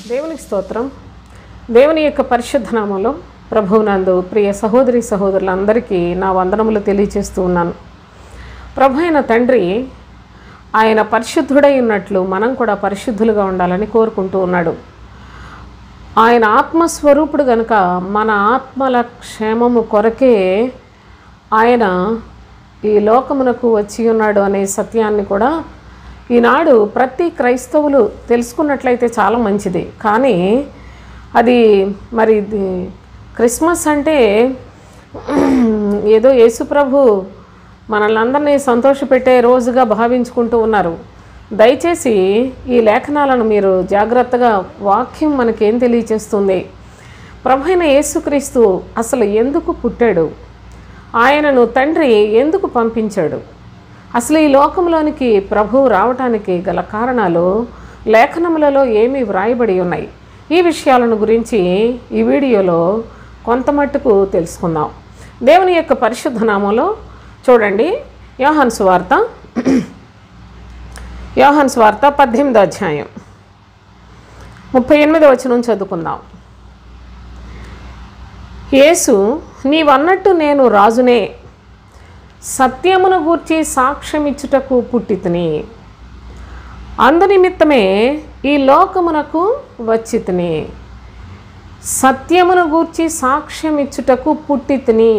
దేవునికి స్తోత్రం. దేవుని యొక్క పరిశుద్ధ నామములో ప్రభువునందు ప్రియ సహోదరి సహోదరులందరికీ నా వందనములు తెలియజేస్తూ ఉన్నాను. ప్రభు అయిన తండ్రి ఆయన పరిశుద్ధుడై ఉన్నట్లు మనం కూడా పరిశుద్ధులుగా ఉండాలని కోరుకుంటూ ఉన్నాడు. ఆయన ఆత్మస్వరూపుడు గనుక మన ఆత్మల క్షేమము కొరకే ఆయన ఈ లోకమునకు వచ్చి ఉన్నాడు అనే సత్యాన్ని కూడా ఈనాడు ప్రతి క్రైస్తవులు తెలుసుకున్నట్లయితే చాలా మంచిది. కానీ అది మరి క్రిస్మస్ అంటే ఏదో యేసుప్రభు మనల్ని అందరినీ సంతోషపెట్టే రోజుగా భావించుకుంటూ ఉన్నారు. దయచేసి ఈ లేఖనాలను మీరు జాగ్రత్తగా, వాక్యం మనకేం తెలియచేస్తుంది, ప్రభు అయిన యేసుక్రీస్తు అసలు ఎందుకు పుట్టాడు, ఆయనను తండ్రి ఎందుకు పంపించాడు, అసలు ఈ లోకంలోనికి ప్రభువు రావటానికి గల కారణాలు లేఖనములలో ఏమి వ్రాయబడి ఉన్నాయి, ఈ విషయాలను గురించి ఈ వీడియోలో కొంతమట్టుకు తెలుసుకుందాం. దేవుని యొక్క పరిశుద్ధ నామంలో చూడండి, యోహాను సువార్త 18వ అధ్యాయం 38వ వచనం చదువుకుందాం. యేసు, నీవన్నట్టు నేను రాజునే, సత్యమును గూర్చి సాక్ష్యమిచ్చుటకు పుట్టితిని, అందునిమిత్తమే ఈ లోకమునకు వచ్చితిని. సత్యమును గూర్చి సాక్ష్యమిచ్చుటకు పుట్టితిని,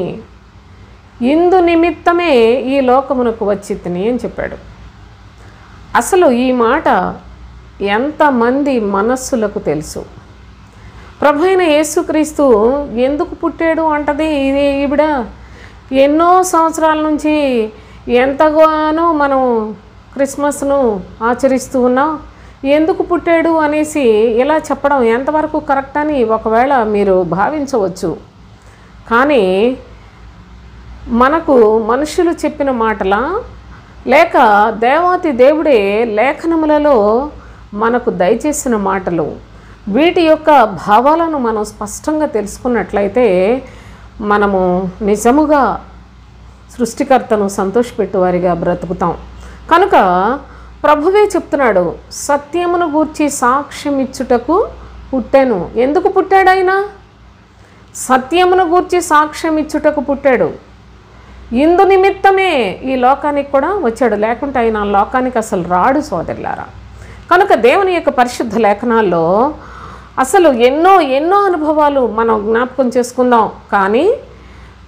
ఇందు నిమిత్తమే ఈ లోకమునకు వచ్చితిని అని చెప్పాడు. అసలు ఈ మాట ఎంతమంది మనస్సులకు తెలుసు? ప్రభు అయిన యేసుక్రీస్తు ఎందుకు పుట్టాడు అంటది ఈవిడ ఎన్నో సంవత్సరాల నుంచి ఎంతగానో మనం క్రిస్మస్ను ఆచరిస్తూ ఉన్నాం. ఎందుకు పుట్టాడు అనేసి ఇలా చెప్పడం ఎంతవరకు కరెక్ట్ అని ఒకవేళ మీరు భావించవచ్చు. కానీ మనకు మనుషులు చెప్పిన మాటలా, లేక దేవాతి దేవుడే లేఖనములలో మనకు దయచేసిన మాటలు, వీటి యొక్క భావాలను మనం స్పష్టంగా తెలుసుకున్నట్లయితే మనము నిజముగా సృష్టికర్తను సంతోషపెట్టువారిగా బ్రతుకుతాం. కనుక ప్రభువే చెప్తున్నాడు, సత్యమును గూర్చి సాక్ష్యం ఇచ్చుటకు పుట్టాను. ఎందుకు పుట్టాడు ఆయన? సత్యమును గూర్చి సాక్ష్యం ఇచ్చుటకు పుట్టాడు. ఇందు నిమిత్తమే ఈ లోకానికి కూడా వచ్చాడు, లేకుంటే ఆయన లోకానికి అసలు రాడు సోదరులారా. కనుక దేవుని యొక్క పరిశుద్ధ లేఖనాల్లో అసలు ఎన్నో ఎన్నో అనుభవాలు మనం జ్ఞాపకం చేసుకుందాం. కానీ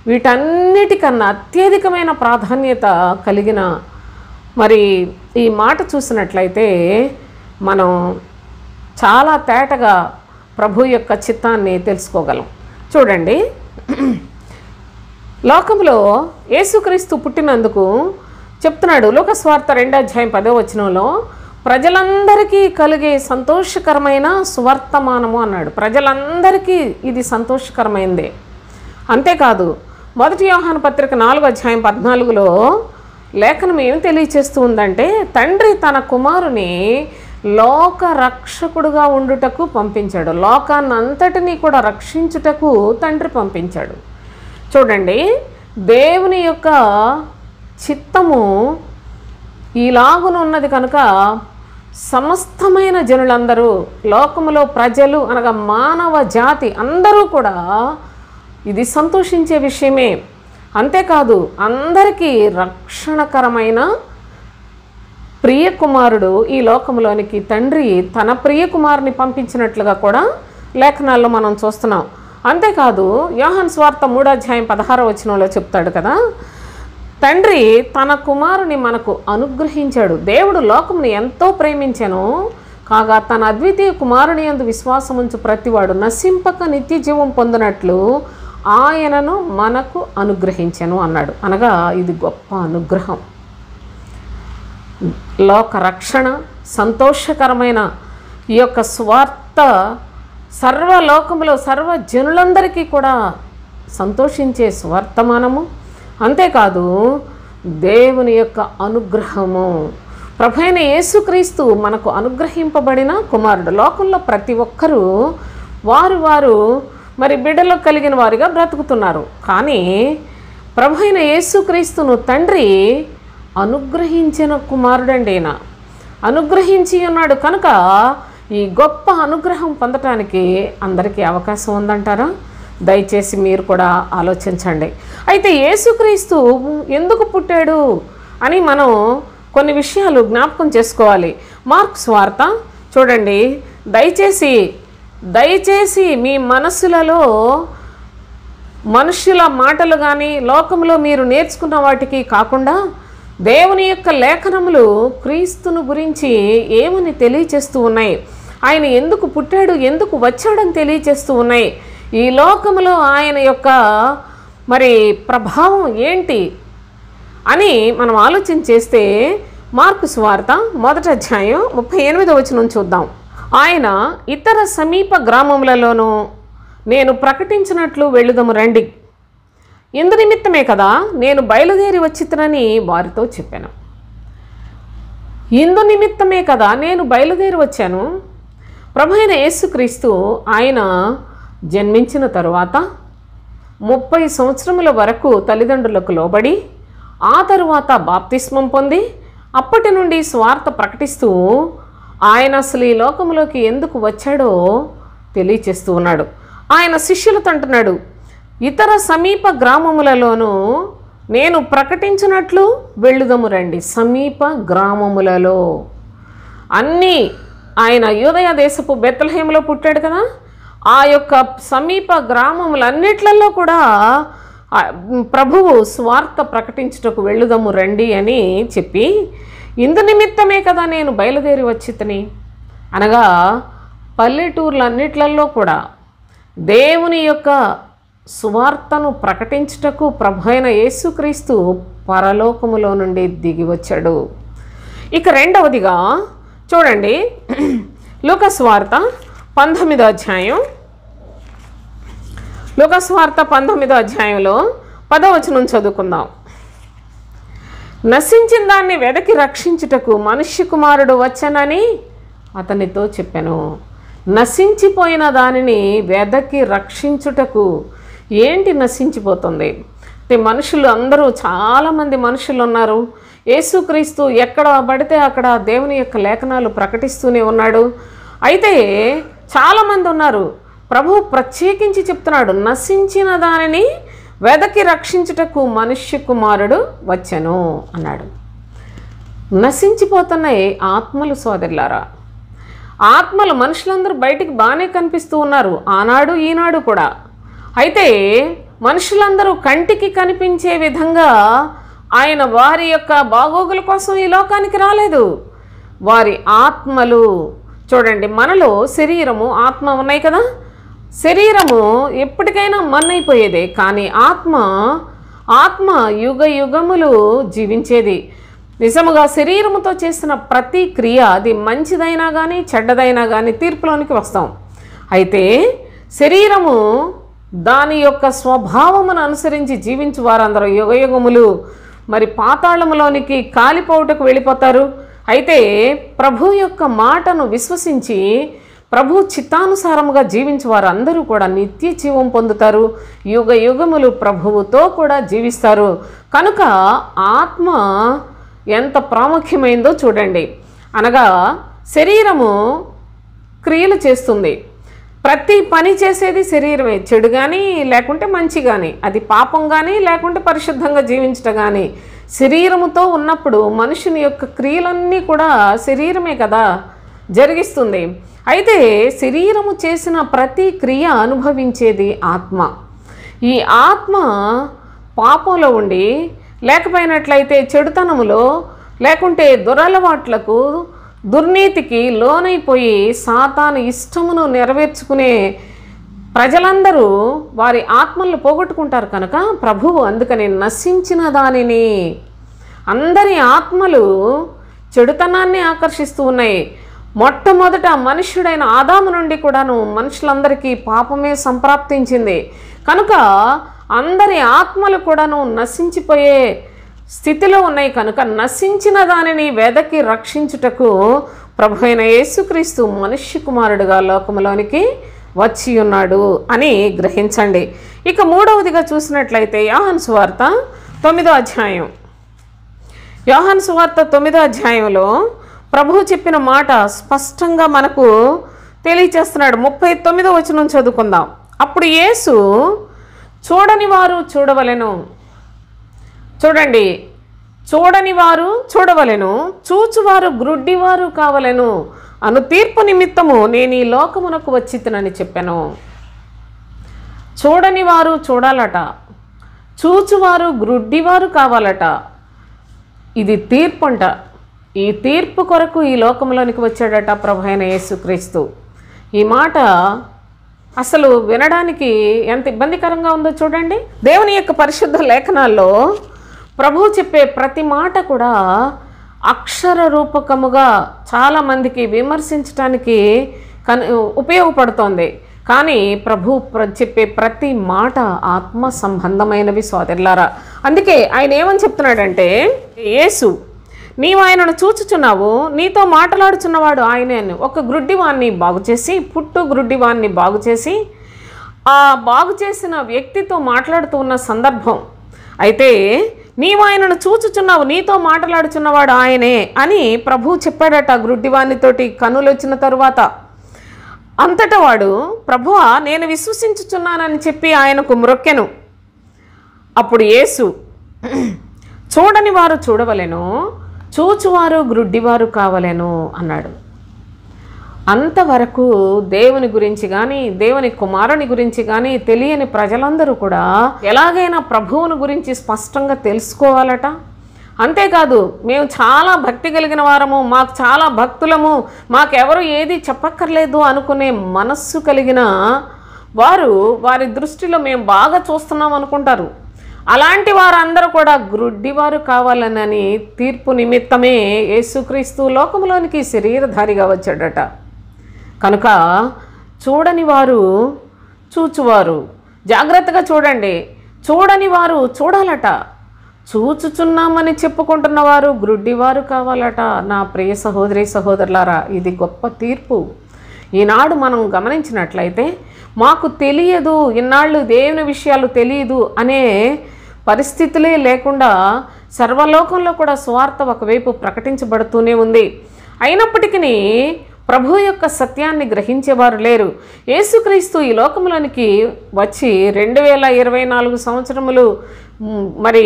వీటన్నిటికన్నా అత్యధికమైన ప్రాధాన్యత కలిగిన మరి ఈ మాట చూసినట్లయితే మనం చాలా తేటగా ప్రభు యొక్క చిత్తాన్ని తెలుసుకోగలం. చూడండి, లోకంలో యేసుక్రీస్తు పుట్టినందుకు చెప్తున్నాడు. లోకస్వార్త 2వ అధ్యాయం 10వ వచనంలో ప్రజలందరికీ కలిగే సంతోషకరమైన సువర్తమానము అన్నాడు. ప్రజలందరికీ ఇది సంతోషకరమైందే. అంతేకాదు, 1 యోహాను పత్రిక 4వ అధ్యాయం 14లో లేఖనం ఏమి తెలియచేస్తూ ఉందంటే, తండ్రి తన కుమారుని లోక రక్షకుడుగా ఉండుటకు పంపించాడు. లోకాన్ని అంతటినీ కూడా రక్షించుటకు తండ్రి పంపించాడు. చూడండి, దేవుని యొక్క చిత్తము ఈలాగునున్నది కనుక సమస్తమైన జనులందరూ, లోకములో ప్రజలు అనగా మానవ జాతి అందరూ కూడా ఇది సంతోషించే విషయమే. అంతేకాదు, అందరికీ రక్షణకరమైన ప్రియకుమారుడు ఈ లోకంలోనికి తండ్రి తన ప్రియకుమారుని పంపించినట్లుగా కూడా లేఖనాల్లో మనం చూస్తున్నాం. అంతేకాదు, యోహాను సువార్త 3వ అధ్యాయం 16వ వచనంలో చెప్తాడు కదా, తండ్రి తన కుమారుని మనకు అనుగ్రహించాడు. దేవుడు లోకమును ఎంతో ప్రేమించెను, కాగా తన అద్వితీయ కుమారుని యందు విశ్వాసముంచు ప్రతివాడు నశింపక నిత్య జీవం పొందినట్లు ఆయనను మనకు అనుగ్రహించెను అన్నాడు. అనగా ఇది గొప్ప అనుగ్రహం. లోక రక్షణ, సంతోషకరమైన ఈ యొక్క స్వార్థ సర్వలోకములో సర్వ జనులందరికీ కూడా సంతోషించే స్వర్తమానము. అంతేకాదు, దేవుని యొక్క అనుగ్రహము. ప్రభు అయిన యేసుక్రీస్తు మనకు అనుగ్రహింపబడిన కుమారుడు. లోకంలో ప్రతి ఒక్కరూ వారు మరి బిడ్డలు కలిగిన వారిగా బ్రతుకుతున్నారు. కానీ ప్రభు అయిన యేసుక్రీస్తును తండ్రి అనుగ్రహించిన కుమారుడండి. ఆయన అనుగ్రహించి ఉన్నాడు కనుక ఈ గొప్ప అనుగ్రహం పొందటానికి అందరికీ అవకాశం ఉందంటారా? దయచేసి మీరు కూడా ఆలోచించండి. అయితే యేసుక్రీస్తు ఎందుకు పుట్టాడు అని మనం కొన్ని విషయాలు జ్ఞాపకం చేసుకోవాలి. మార్కు సువార్త చూడండి. దయచేసి మీ మనసులలో మనుషుల మాటలు కానీ లోకంలో మీరు నేర్చుకున్న వాటికి కాకుండా దేవుని యొక్క లేఖనములు క్రీస్తును గురించి ఏమని తెలియచేస్తూ ఉన్నాయి, ఆయన ఎందుకు పుట్టాడు, ఎందుకు వచ్చాడని తెలియచేస్తూ ఉన్నాయి. ఈ లోకములో ఆయన యొక్క మరి ప్రభావం ఏంటి అని మనం ఆలోచన చేస్తే మార్కు సువార్త 1వ అధ్యాయం 38వ వచనం చూద్దాం. ఆయన ఇతర సమీప గ్రామములలోనూ నేను ప్రకటించినట్లు వెళ్ళుదము రండి, ఇందు నిమిత్తమే కదా నేను బయలుదేరి వచ్చితనని వారితో చెప్పాను. ఇందు నిమిత్తమే కదా నేను బయలుదేరి వచ్చాను. ప్రభువైన యేసుక్రీస్తు ఆయన జన్మించిన తరువాత 30 సంవత్సరముల వరకు తల్లిదండ్రులకు లోబడి ఆ తరువాత బాప్తిస్మం పొంది అప్పటి నుండి స్వార్థ ప్రకటిస్తూ ఆయన అసలు ఈ లోకంలోకి ఎందుకు వచ్చాడో తెలియచేస్తూ ఉన్నాడు. ఆయన శిష్యులతో అంటున్నాడు, ఇతర సమీప గ్రామములలోనూ నేను ప్రకటించినట్లు వెళ్ళుదము రండి. సమీప గ్రామములలో అన్నీ ఆయన యూదయ దేశపు బెత్లెహేములో పుట్టాడు కదా, ఆ యొక్క సమీప గ్రామములన్నిట్లలో కూడా ప్రభువు స్వార్థ ప్రకటించుటకు వెళ్ళుదము రండి అని చెప్పి, ఇందు నిమిత్తమే కదా నేను బయలుదేరి వచ్చితని అనగా పల్లెటూర్లన్నిట్లలో కూడా దేవుని యొక్క సువార్తను ప్రకటించుటకు ప్రభువైన యేసుక్రీస్తు పరలోకములో నుండి దిగి వచ్చాడు. ఇక రెండవదిగా చూడండి, లూకాసు వార్త 19వ అధ్యాయం, లూకాసు వార్త 19వ అధ్యాయంలో 10వ వచనం చదువుకుందాం. నశించిన దాన్ని వెదకి రక్షించుటకు మనుష్య కుమారుడు వచ్చానని అతనితో చెప్పాను. నశించిపోయిన దానిని వెదకి రక్షించుటకు. ఏంటి నశించిపోతుంది అంటే మనుషులు అందరూ, చాలామంది మనుషులు ఉన్నారు. యేసుక్రీస్తు ఎక్కడ పడితే అక్కడ దేవుని యొక్క లేఖనాలు ప్రకటిస్తూనే ఉన్నాడు. అయితే చాలామంది ఉన్నారు. ప్రభువు ప్రత్యేకించి చెప్తున్నాడు, నశించిన దానిని వెదకి రక్షించుటకు మనుష్య కుమారుడు వచ్చెను అన్నాడు. నశించిపోతున్నాయి ఆత్మలు సోదరులారా. ఆత్మలు మనుషులందరూ బయటికి బాగానే కనిపిస్తూ ఉన్నారు, ఆనాడు ఈనాడు కూడా. అయితే మనుషులందరూ కంటికి కనిపించే విధంగా ఆయన వారి యొక్క బాగోగుల కోసం ఈ లోకానికి రాలేదు. వారి ఆత్మలు చూడండి, మనలో శరీరము ఆత్మ ఉన్నాయి కదా. శరీరము ఎప్పటికైనా మన్నైపోయేదే, కానీ ఆత్మ యుగ యుగములు జీవించేది. నిజముగా శరీరముతో చేసిన ప్రతి క్రియ, అది మంచిదైనా కానీ చెడ్డదైనా కానీ తీర్పులోనికి వస్తాం. అయితే శరీరము దాని యొక్క స్వభావమును అనుసరించి జీవించు వారందరూ యుగ యుగములు మరి పాతాళములోనికి కాలిపోవుటకు వెళ్ళిపోతారు. అయితే ప్రభు యొక్క మాటను విశ్వసించి ప్రభు చిత్తానుసారముగా జీవించే వారందరూ కూడా నిత్య జీవం పొందుతారు, యుగ యుగములు ప్రభువుతో కూడా జీవిస్తారు. కనుక ఆత్మ ఎంత ప్రాముఖ్యమైందో చూడండి. అనగా శరీరము క్రియలు చేస్తుంది, ప్రతి పని చేసేది శరీరమే, చెడు కానీ లేకుంటే మంచి కానీ, అది పాపం కానీ లేకుంటే పరిశుద్ధంగా జీవించటం కానీ. శరీరముతో ఉన్నప్పుడు మనుషుని యొక్క క్రియలన్నీ కూడా శరీరమే కదా జరిగిస్తుంది. అయితే శరీరము చేసిన ప్రతి క్రియ అనుభవించేది ఆత్మ. ఈ ఆత్మ పాపంలో ఉండి లేకపోయినట్లయితే చెడుతనములో లేకుంటే దురలవాట్లకు దుర్నీతికి లోనైపోయి సాతాను ఇష్టమును నెరవేర్చుకునే ప్రజలందరూ వారి ఆత్మలను పోగొట్టుకుంటారు. కనుక ప్రభువు అందుకని నశించిన దానిని, అందరి ఆత్మలు చెడుతనాన్ని ఆకర్షిస్తూ ఉన్నాయి. మొట్టమొదట మనుష్యుడైన ఆదాము నుండి కూడాను మనుషులందరికీ పాపమే సంప్రాప్తించింది. కనుక అందరి ఆత్మలు కూడాను నశించిపోయే స్థితిలో ఉన్నాయి. కనుక నశించిన దానిని వెదకి రక్షించుటకు ప్రభువైన యేసుక్రీస్తు మనుష్య కుమారుడుగా లోకములోనికి వచ్చి ఉన్నాడు అని గ్రహించండి. ఇక మూడవదిగా చూసినట్లయితే యోహాను సువార్త 9వ అధ్యాయం, యోహాను సువార్త 9వ అధ్యాయంలో ప్రభువు చెప్పిన మాట స్పష్టంగా మనకు తెలియచేస్తున్నాడు. 39వ వచనం చదువుకుందాం. అప్పుడు యేసు, చూడని వారు చూడవలెను, చూడండి, చూడని వారు చూడవలెను, చూచువారు గ్రుడ్డివారు కావలెను అను తీర్పు నిమిత్తము నేను ఈ లోకమునకు వచ్చితినని చెప్పాను. చూడని వారు చూడాలట, చూచువారు గ్రుడ్డివారు కావాలట. ఇది తీర్పు అంట. ఈ తీర్పు కొరకు ఈ లోకంలోనికి వచ్చాడట ప్రభువైన యేసుక్రీస్తు. ఈ మాట అసలు వినడానికి ఎంత ఇబ్బందికరంగా ఉందో చూడండి. దేవుని యొక్క పరిశుద్ధ లేఖనాల్లో ప్రభువు చెప్పే ప్రతి మాట కూడా అక్షర రూపకముగా చాలామందికి విమర్శించడానికి ఉపయోగపడుతోంది. కానీ ప్రభు చెప్పే ప్రతి మాట ఆత్మ సంబంధమైనవి సోదరులారా. అందుకే ఆయన ఏమని చెప్తున్నాడంటే, యేసు, నీవు ఆయనను చూచుచున్నావు, నీతో మాట్లాడుచున్నవాడు ఆయనే అని. ఒక గ్రుడ్డివాన్ని బాగు చేసి, పుట్టు గ్రుడ్డివాన్ని బాగు చేసి, ఆ బాగు చేసిన వ్యక్తితో మాట్లాడుతూ ఉన్న సందర్భం. అయితే నీవు ఆయనను చూచుచున్నావు, నీతో మాట్లాడుచున్నవాడు ఆయనే అని ప్రభువు చెప్పాడట గ్రుడ్డివానితోటి కన్నులు వచ్చిన తరువాత. అంతటా వాడు, ప్రభువా, నేను విశ్వసించుచున్నానని చెప్పి ఆయనకు మ్రొక్కెను. అప్పుడు యేసు, చూడని వారు చూడవలెను, చూచువారు గ్రుడ్డివారు కావలెను అన్నాడు. అంతవరకు దేవుని గురించి కానీ దేవుని కుమారుని గురించి కానీ తెలియని ప్రజలందరూ కూడా ఎలాగైనా ప్రభువుని గురించి స్పష్టంగా తెలుసుకోవాలట. అంతేకాదు, మేము చాలా భక్తి కలిగిన వారము, మాకు చాలా భక్తులము, మాకెవరు ఏది చెప్పక్కర్లేదు అనుకునే మనస్సు కలిగిన వారు వారి దృష్టిలో మేము బాగా చూస్తున్నాం అనుకుంటారు. అలాంటి వారందరూ కూడా గ్రుడ్డివారు కావాలనని తీర్పు నిమిత్తమే యేసుక్రీస్తు లోకంలోనికి శరీరధారిగా వచ్చాడట. కనుక చూడని వారు చూచువారు, జాగ్రత్తగా చూడండి, చూడని వారు చూడాలట, చూచుచున్నామని చెప్పుకుంటున్నవారు గ్రుడ్డివారు కావాలట. నా ప్రియ సహోదరి సహోదరులారా, ఇది గొప్ప తీర్పు. ఈనాడు మనం గమనించినట్లయితే మాకు తెలియదు, ఇన్నాళ్ళు దేవుని విషయాలు తెలియదు అనే పరిస్థితులే లేకుండా సర్వలోకంలో కూడా సువార్త ఒకవైపు ప్రకటించబడుతూనే ఉంది. అయినప్పటికీ ప్రభు యొక్క సత్యాన్ని గ్రహించేవారు లేరు. యేసుక్రీస్తు ఈ లోకంలోనికి వచ్చి 2024 సంవత్సరములు మరి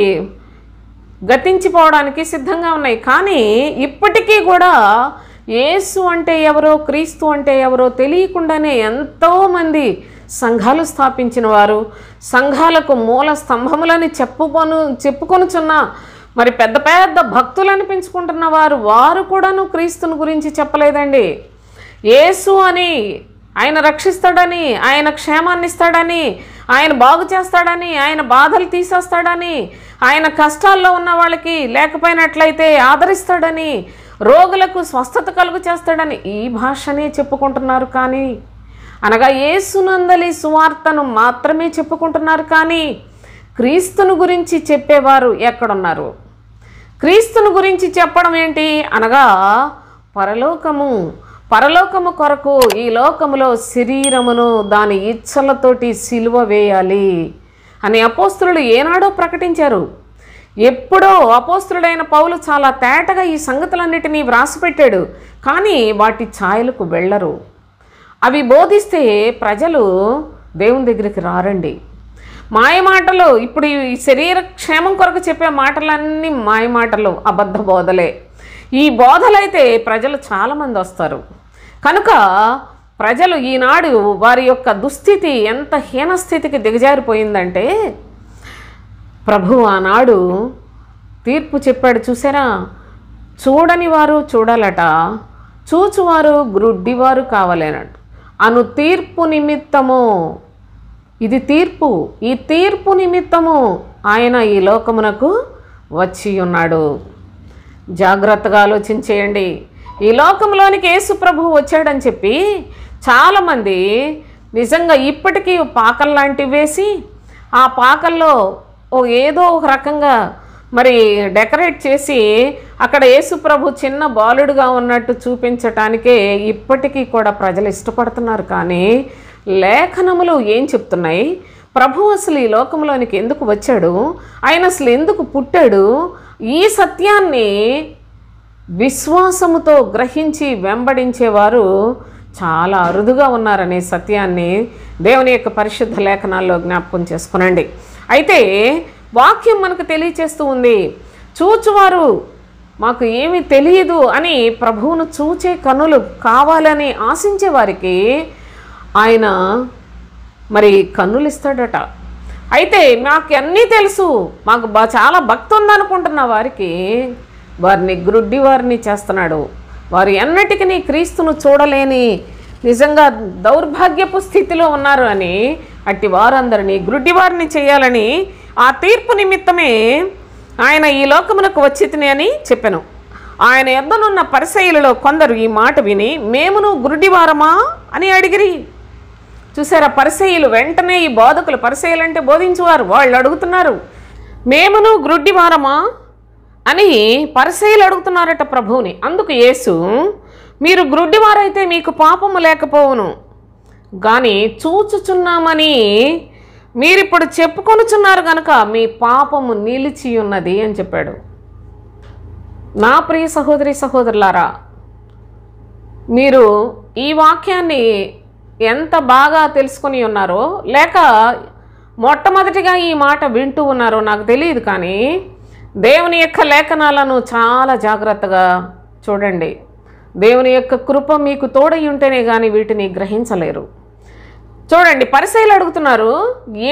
గతించిపోవడానికి సిద్ధంగా ఉన్నాయి. కానీ ఇప్పటికీ కూడా యేసు అంటే ఎవరో, క్రీస్తు అంటే ఎవరో తెలియకుండానే ఎంతోమంది సంఘాలు స్థాపించిన వారు, సంఘాలకు మూల స్తంభములని చెప్పుకొనుచున్న మరి పెద్ద పెద్ద భక్తులు అనిపించుకుంటున్న వారు కూడాను క్రీస్తుని గురించి చెప్పలేదండి. యేసు అని, ఆయన రక్షిస్తాడని, ఆయన క్షేమాన్ని ఇస్తాడని, ఆయన బాగు చేస్తాడని, ఆయన బాధలు తీసేస్తాడని, ఆయన కష్టాల్లో ఉన్న వాళ్ళకి లేకపోయినట్లయితే ఆదరిస్తాడని, రోగులకు స్వస్థత కలుగు చేస్తాడని ఈ భాషనే చెప్పుకుంటున్నారు. కానీ అనగా యేసునందలి సువార్తను మాత్రమే చెప్పుకుంటున్నారు. కానీ క్రీస్తుని గురించి చెప్పేవారు ఎక్కడున్నారు? క్రీస్తుని గురించి చెప్పడం ఏంటి అనగా పరలోకము కొరకు ఈ లోకములో శరీరమును దాని ఇచ్చలతోటి సిలువ వేయాలి అని అపోస్తులు ఏనాడో ప్రకటించారు. ఎప్పుడో అపోస్తులుడైన పౌలు చాలా తేటగా ఈ సంగతులన్నిటినీ వ్రాసిపెట్టాడు. కానీ వాటి ఛాయలకు వెళ్ళరు. అవి బోధిస్తే ప్రజలు దేవుని దగ్గరికి రారండి. మాయమాటలు, ఇప్పుడు ఈ శరీర క్షేమం కొరకు చెప్పే మాటలన్నీ మాయమాటలు, అబద్ధ బోధలే. ఈ బోధలైతే ప్రజలు చాలామంది వస్తారు. కనుక ప్రజలు ఈనాడు వారి యొక్క దుస్థితి ఎంత హీనస్థితికి దిగజారిపోయిందంటే, ప్రభు ఆనాడు తీర్పు చెప్పాడు చూసారా, చూడని వారు చూడాలట, చూచువారు గ్రుడ్డివారు కావాలన్నట్టు అను తీర్పు నిమిత్తము. ఇది తీర్పు. ఈ తీర్పు నిమిత్తము ఆయన ఈ లోకమునకు వచ్చి ఉన్నాడు. జాగ్రత్తగా ఆలోచించేయండి. ఈ లోకంలోనికి యేసు ప్రభువు వచ్చాడని చెప్పి చాలామంది నిజంగా ఇప్పటికీ పాకలు లాంటివి వేసి ఆ పాకల్లో ఏదో ఒక రకంగా మరి డెకరేట్ చేసి అక్కడ యేసు ప్రభు చిన్న బాలుడుగా ఉన్నట్టు చూపించటానికే ఇప్పటికీ కూడా ప్రజలు ఇష్టపడుతున్నారు. కానీ లేఖనములు ఏం చెప్తున్నాయి? ప్రభు అసలు ఈ లోకంలోనికి ఎందుకు వచ్చాడు, ఆయన అసలు ఎందుకు పుట్టాడు, ఈ సత్యాన్ని విశ్వాసముతో గ్రహించి వెంబడించేవారు చాలా అరుదుగా ఉన్నారనే సత్యాన్ని దేవుని యొక్క పరిశుద్ధ లేఖనాల్లో జ్ఞాపకం చేసుకునండి. అయితే వాక్యం మనకు తెలియచేస్తూ ఉంది, చూచువారు మాకు ఏమీ తెలియదు అని ప్రభువును చూచే కన్నులు కావాలని ఆశించే వారికి ఆయన మరి కన్నులు ఇస్తాడట. అయితే మాకు అన్నీ తెలుసు, మాకు చాలా భక్తి ఉందనుకుంటున్న వారికి వారిని గ్రుడ్డి వారిని చేస్తున్నాడు. వారు ఎన్నటికీ క్రీస్తును చూడలేని నిజంగా దౌర్భాగ్యపు స్థితిలో ఉన్నారు అని అట్టి వారందరినీ గ్రుడ్డి వారిని చేయాలని ఆ తీర్పు నిమిత్తమే ఆయన ఈ లోకమునకు వచ్చితిని అని చెప్పెను. ఆయన యొద్దనున్న పరిసయ్యులలో కొందరు ఈ మాట విని మేమును గ్రుడ్డివారమా అని అడిగిరి. చూసారా, పరిసయ్యులు వెంటనే ఈ బోధకులు, పరిసయ్యులు అంటే బోధించేవారు, వాళ్ళు అడుగుతున్నారు మేమును గ్రుడ్డివారమా అని పరిసయ్యులు అడుగుతున్నారట ప్రభువుని. అందుకు యేసు, మీరు గ్రుడ్డివారైతే మీకు పాపము లేకపోవును, కానీ చూచుచున్నామని మీరిప్పుడు చెప్పుకొనుచున్నారు కనుక మీ పాపము నిలిచి ఉన్నది అని చెప్పాడు. నా ప్రియ సహోదరి సహోదరులారా, మీరు ఈ వాక్యాన్ని ఎంత బాగా తెలుసుకొని ఉన్నారో, లేక మొట్టమొదటిగా ఈ మాట వింటూ ఉన్నారో నాకు తెలియదు, కానీ దేవుని యొక్క లేఖనాలను చాలా జాగ్రత్తగా చూడండి. దేవుని యొక్క కృప మీకు తోడై ఉంటేనే కానీ వీటిని గ్రహించలేరు. చూడండి, పరిసయ్యులు అడుగుతున్నారు,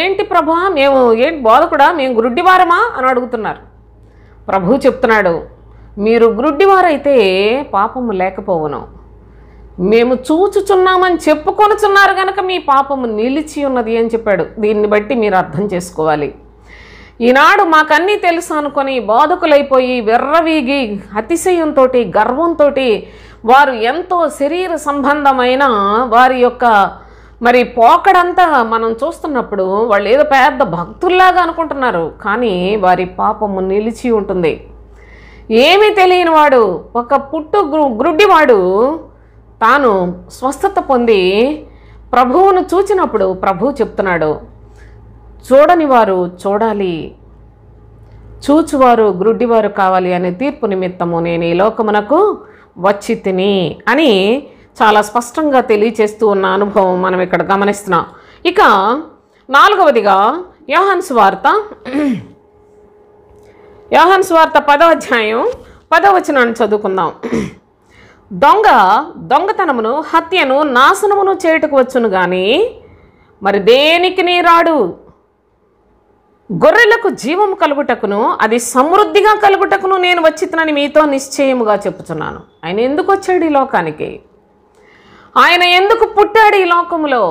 ఏంటి ప్రభా, ఏంటి బోధకుడా, మేము గ్రుడ్డివారమా అని అడుగుతున్నారు. ప్రభువు చెప్తున్నాడు, మీరు గ్రుడ్డివారైతే పాపము లేకపోవును, మేము చూచుచున్నామని చెప్పుకొనుచున్నారు కనుక మీ పాపము నిలిచి ఉన్నది అని చెప్పాడు. దీన్ని బట్టి మీరు అర్థం చేసుకోవాలి. ఈనాడు మాకన్నీ తెలుసు అనుకొని బోధకులైపోయి వెర్రవీగి అతిశయంతో గర్వంతో వారు ఎంతో శరీర సంబంధమైన వారి యొక్క మరి పోకడంతా మనం చూస్తున్నప్పుడు వాళ్ళు ఏదో పెద్ద భక్తుల్లాగా అనుకుంటున్నారు, కానీ వారి పాపము నిలిచి ఉంటుంది. ఏమీ తెలియని వాడు, ఒక గ్రుడ్డివాడు తాను స్వస్థత పొంది ప్రభువును చూచినప్పుడు ప్రభువు చెప్తున్నాడు, చూడని వారు చూడాలి, చూచువారు గ్రుడ్డివారు కావాలి అనే తీర్పు నిమిత్తము నేను ఈ లోకమునకు వచ్చి తిని అని చాలా స్పష్టంగా తెలియచేస్తూ ఉన్న అనుభవం మనం ఇక్కడ గమనిస్తున్నాం. ఇక 4వదిగా యోహాను సువార్త 10వ అధ్యాయం 10వ వచనాన్ని చదువుకుందాం. దొంగతనమును హత్యను నాశనమును చేయుటకు వచ్చును గాని మరి దేనికి నీ రాడు, గొర్రెలకు జీవము కలుగుటకును అది సమృద్ధిగా కలుగుటకును నేను వచ్చితనని మీతో నిశ్చయముగా చెప్పుచున్నాను. ఆయన ఎందుకు వచ్చాడు ఈ లోకానికి? ఆయన ఎందుకు పుట్టాడు ఈ లోకములో?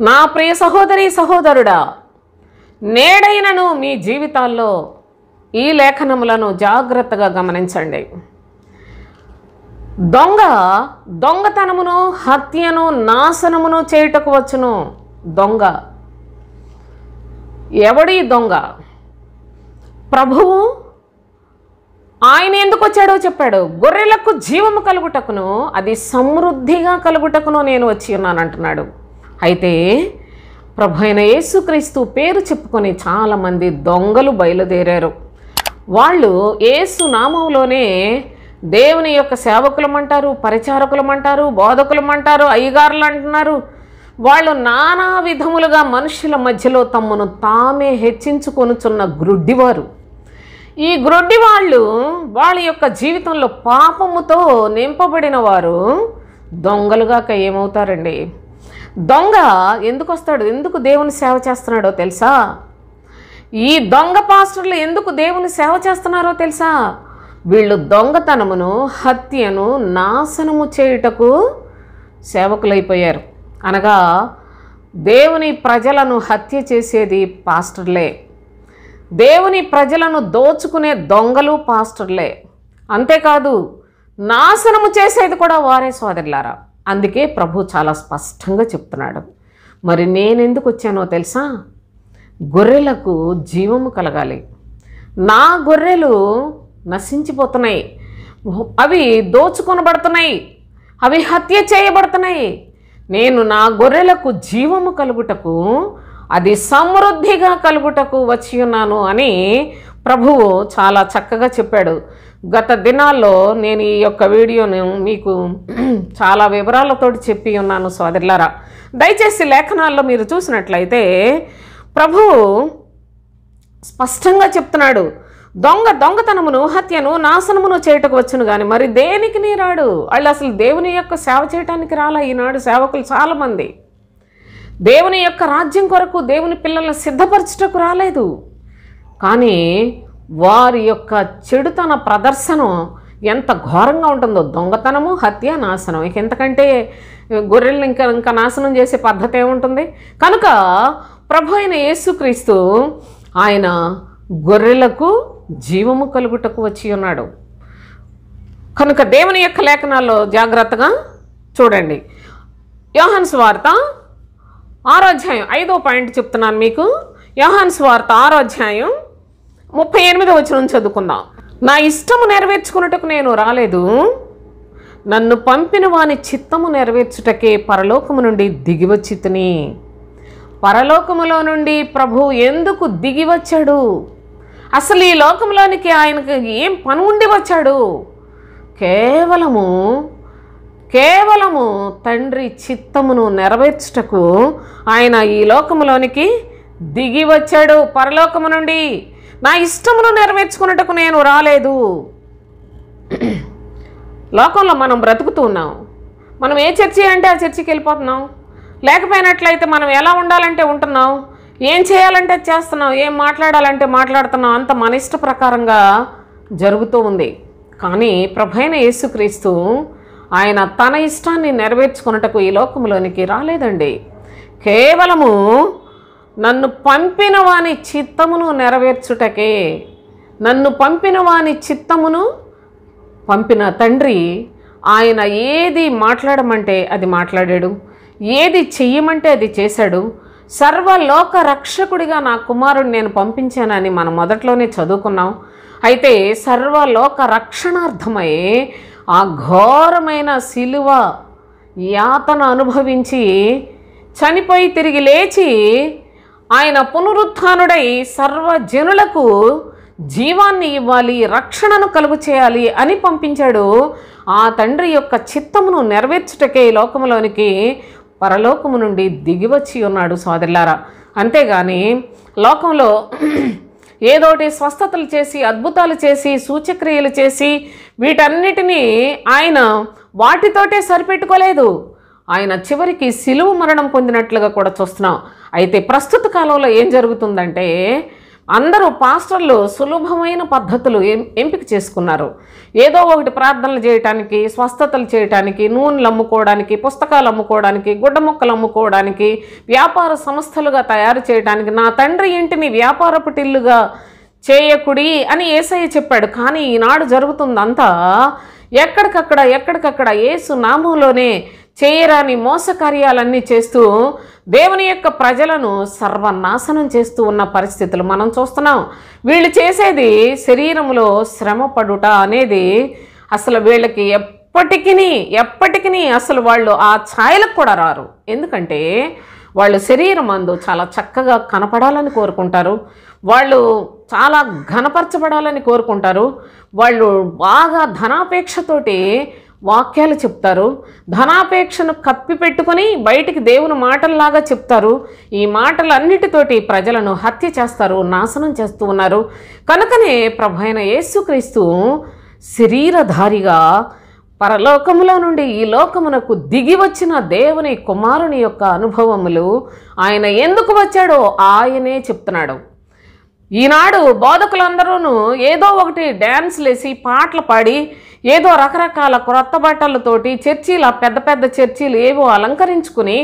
నా ప్రియ సహోదరి సహోదరుడా, నేడైనను మీ జీవితాల్లో ఈ లేఖనములను జాగ్రత్తగా గమనించండి. దొంగతనమును హత్యను నాశనమును చేయుటకు వచ్చును. దొంగ ఎవడి దొంగ? ప్రభువు ఆయన ఎందుకు వచ్చాడో చెప్పాడు, గొర్రెలకు జీవము కలుగుటకును అది సమృద్ధిగా కలుగుటకును నేను వచ్చి ఉన్నాను అంటున్నాడు. అయితే ప్రభు అయిన యేసుక్రీస్తు పేరు చెప్పుకొని చాలామంది దొంగలు బయలుదేరారు. వాళ్ళు యేసు నామంలోనే దేవుని యొక్క సేవకులమంటారు, పరిచారకులమంటారు, బోధకులమంటారు, అయ్యగారులు అంటున్నారు. వాళ్ళు నానా విధములుగా మనుషుల మధ్యలో తమను తామే హెచ్చించుకొనుచున్న గ్రుడ్డివారు. ఈ గ్రుడ్డి వాళ్ళ యొక్క జీవితంలో పాపముతో నింపబడిన వారు దొంగలుగా ఏమవుతారండి? దొంగ ఎందుకు వస్తాడు? ఎందుకు దేవుని సేవ చేస్తున్నాడో తెలుసా? ఈ దొంగ పాస్టర్లు ఎందుకు దేవుని సేవ చేస్తున్నారో తెలుసా? వీళ్ళు దొంగతనమును హత్యను నాశనము చేయుటకు సేవకులైపోయారు. అనగా దేవుని ప్రజలను హత్య చేసేది పాస్టర్లే, దేవుని ప్రజలను దోచుకునే దొంగలు పాస్టర్లే. అంతేకాదు నాశనము చేసేది కూడా వారే సోదరులారా. అందుకే ప్రభు చాలా స్పష్టంగా చెప్తున్నాడు. మరి నేనెందుకు వచ్చానో తెలుసా? గొర్రెలకు జీవము కలగాలి. నా గొర్రెలు నశించిపోతున్నాయి, అవి దోచుకొనబడుతున్నాయి, అవి హత్య చేయబడుతున్నాయి. నేను నా గొర్రెలకు జీవము కలుగుటకు అది సమృద్ధిగా కలుగుటకు వచ్చి ఉన్నాను అని ప్రభువు చాలా చక్కగా చెప్పాడు. గత దినాల్లో నేను ఈ యొక్క వీడియోను మీకు చాలా వివరాలతోటి చెప్పి ఉన్నాను సోదరులారా. దయచేసి లేఖనాల్లో మీరు చూసినట్లయితే ప్రభువు స్పష్టంగా చెప్తున్నాడు, దొంగతనమును, హత్యను, నాశనమును చేయటకు వచ్చును కానీ మరి దేనికి నీ రాడు. వాళ్ళు అసలు దేవుని యొక్క సేవ చేయటానికి రాలా. ఈనాడు సేవకులు చాలామంది దేవుని యొక్క రాజ్యం కొరకు దేవుని పిల్లలను సిద్ధపరచుటకు రాలేదు. కానీ వారి యొక్క చెడుతన ప్రదర్శనం ఎంత ఘోరంగా ఉంటుందో. దొంగతనము, హత్య, నాశనం. ఇక ఎంతకంటే గొర్రెలను ఇంకా నాశనం చేసే పద్ధతి ఏముంటుంది? కనుక ప్రభు అయిన యేసుక్రీస్తు ఆయన గొర్రెలకు జీవము కలుగుటకు వచ్చి ఉన్నాడు. కనుక దేవుని యొక్క లేఖనాల్లో జాగ్రత్తగా చూడండి. యోహాను సువార్త 6వ అధ్యాయం 5వ పాయింట్ చెప్తున్నాను మీకు. యోహాను సువార్త 6వ అధ్యాయం 38వ వచనం చదువుకుందాం. నా ఇష్టము నెరవేర్చుకున్నట్టుకు నేను రాలేదు, నన్ను పంపిన వాని చిత్తము నెరవేర్చుటకే పరలోకము నుండి దిగివచ్చి తిని. పరలోకములో నుండి ప్రభువు ఎందుకు దిగి వచ్చాడు? అసలు ఈ లోకంలోనికి ఆయనకు ఏం పని ఉండి వచ్చాడు? కేవలము తండ్రి చిత్తమును నెరవేర్చుటకు ఆయన ఈ లోకములోనికి దిగి వచ్చాడు. పరలోకము నుండి నా ఇష్టమును నెరవేర్చుకున్నట్టుకు నేను రాలేదు. లోకంలో మనం బ్రతుకుతూ ఉన్నాం. మనం ఏ చర్చి అంటే ఆ చర్చికి వెళ్ళిపోతున్నాం. లేకపోయినట్లయితే మనం ఎలా ఉండాలంటే ఉంటున్నాం, ఏం చేయాలంటే చేస్తున్నాం, ఏం మాట్లాడాలంటే మాట్లాడుతున్నాం. అంత మన ఇష్ట ప్రకారంగా జరుగుతూ ఉంది. కానీ ప్రభువైన యేసుక్రీస్తు ఆయన తన ఇష్టాన్ని నెరవేర్చుకున్నట్టుకు ఈ లోకంలోనికి రాలేదండి. కేవలము నన్ను పంపిన వాని చిత్తమును నెరవేర్చుటకే. నన్ను పంపిన వాని చిత్తమును పంపిన తండ్రి ఆయన ఏది మాట్లాడమంటే అది మాట్లాడాడు, ఏది చెయ్యమంటే అది చేశాడు. సర్వలోక రక్షకుడిగా నా కుమారుడిని నేను పంపించానని మనం మొదట్లోనే చదువుకున్నాం. అయితే సర్వలోక రక్షణార్థమై ఆ ఘోరమైన శిలువ యాతన అనుభవించి చనిపోయి తిరిగి లేచి ఆయన పునరుత్థానుడై సర్వజనులకు జీవాన్ని ఇవ్వాలి, రక్షణను కలుగు చేయాలి అని పంపించాడు. ఆ తండ్రి యొక్క చిత్తమును నెరవేర్చుటకే ఈ లోకములోనికి పరలోకము నుండి దిగివచ్చి ఉన్నాడు సోదరులారా. అంతేగాని లోకంలో ఏదోటి స్వస్థతలు చేసి, అద్భుతాలు చేసి, సూచక్రియలు చేసి వీటన్నిటినీ ఆయన వాటితోటే సరిపెట్టుకోలేదు. ఆయన చివరికి శిలువ మరణం పొందినట్లుగా కూడా చూస్తున్నాం. అయితే ప్రస్తుత కాలంలో ఏం జరుగుతుందంటే అందరూ పాస్టర్లు సులభమైన పద్ధతులు ఎంపిక చేసుకున్నారు. ఏదో ఒకటి ప్రార్థనలు చేయటానికి, స్వస్థతలు చేయటానికి, నూనెలు అమ్ముకోవడానికి, పుస్తకాలు అమ్ముకోవడానికి, గుడ్డ మొక్కలు అమ్ముకోవడానికి, వ్యాపార సంస్థలుగా తయారు చేయడానికి, నా తండ్రి ఇంటిని వ్యాపారపు టిల్లుగా చేయకుడి అని యేసయ్య చెప్పాడు. కానీ ఈనాడు జరుగుతుందంతా ఎక్కడికక్కడ యేసు నామంలోనే చేయరాని మోసకార్యాలన్నీ చేస్తూ దేవుని యొక్క ప్రజలను సర్వనాశనం చేస్తూ ఉన్న పరిస్థితులు మనం చూస్తున్నాం. వీళ్ళు చేసేది శరీరంలో శ్రమ పడుట అనేది అసలు వీళ్ళకి ఎప్పటికీ అసలు వాళ్ళు ఆ ఛాయలకు కూడా రారు. ఎందుకంటే వాళ్ళు శరీరం అందు చాలా చక్కగా కనపడాలని కోరుకుంటారు, వాళ్ళు చాలా ఘనపరచబడాలని కోరుకుంటారు, వాళ్ళు బాగా ధనాపేక్షతోటి వాక్యాలు చెప్తారు, ధనాపేక్షను కప్పి పెట్టుకొని బయటికి దేవుని మాటల్లాగా చెప్తారు. ఈ మాటలన్నిటితోటి ప్రజలను హత్య చేస్తారు, నాశనం చేస్తూ ఉన్నారు. కనుకనే ప్రభువైన యేసుక్రీస్తు శరీరధారిగా పరలోకములో నుండి ఈ లోకమునకు దిగి వచ్చిన దేవుని కుమారుని యొక్క అనుభవములు ఆయన ఎందుకు వచ్చాడో ఆయనే చెప్తున్నాడు. ఈనాడు బోధకులందరూను ఏదో ఒకటి డ్యాన్స్లు వేసి, పాటలు పాడి, ఏదో రకరకాల క్రొత్త బట్టలతోటి చర్చీలు, పెద్ద పెద్ద చర్చీలు ఏవో అలంకరించుకుని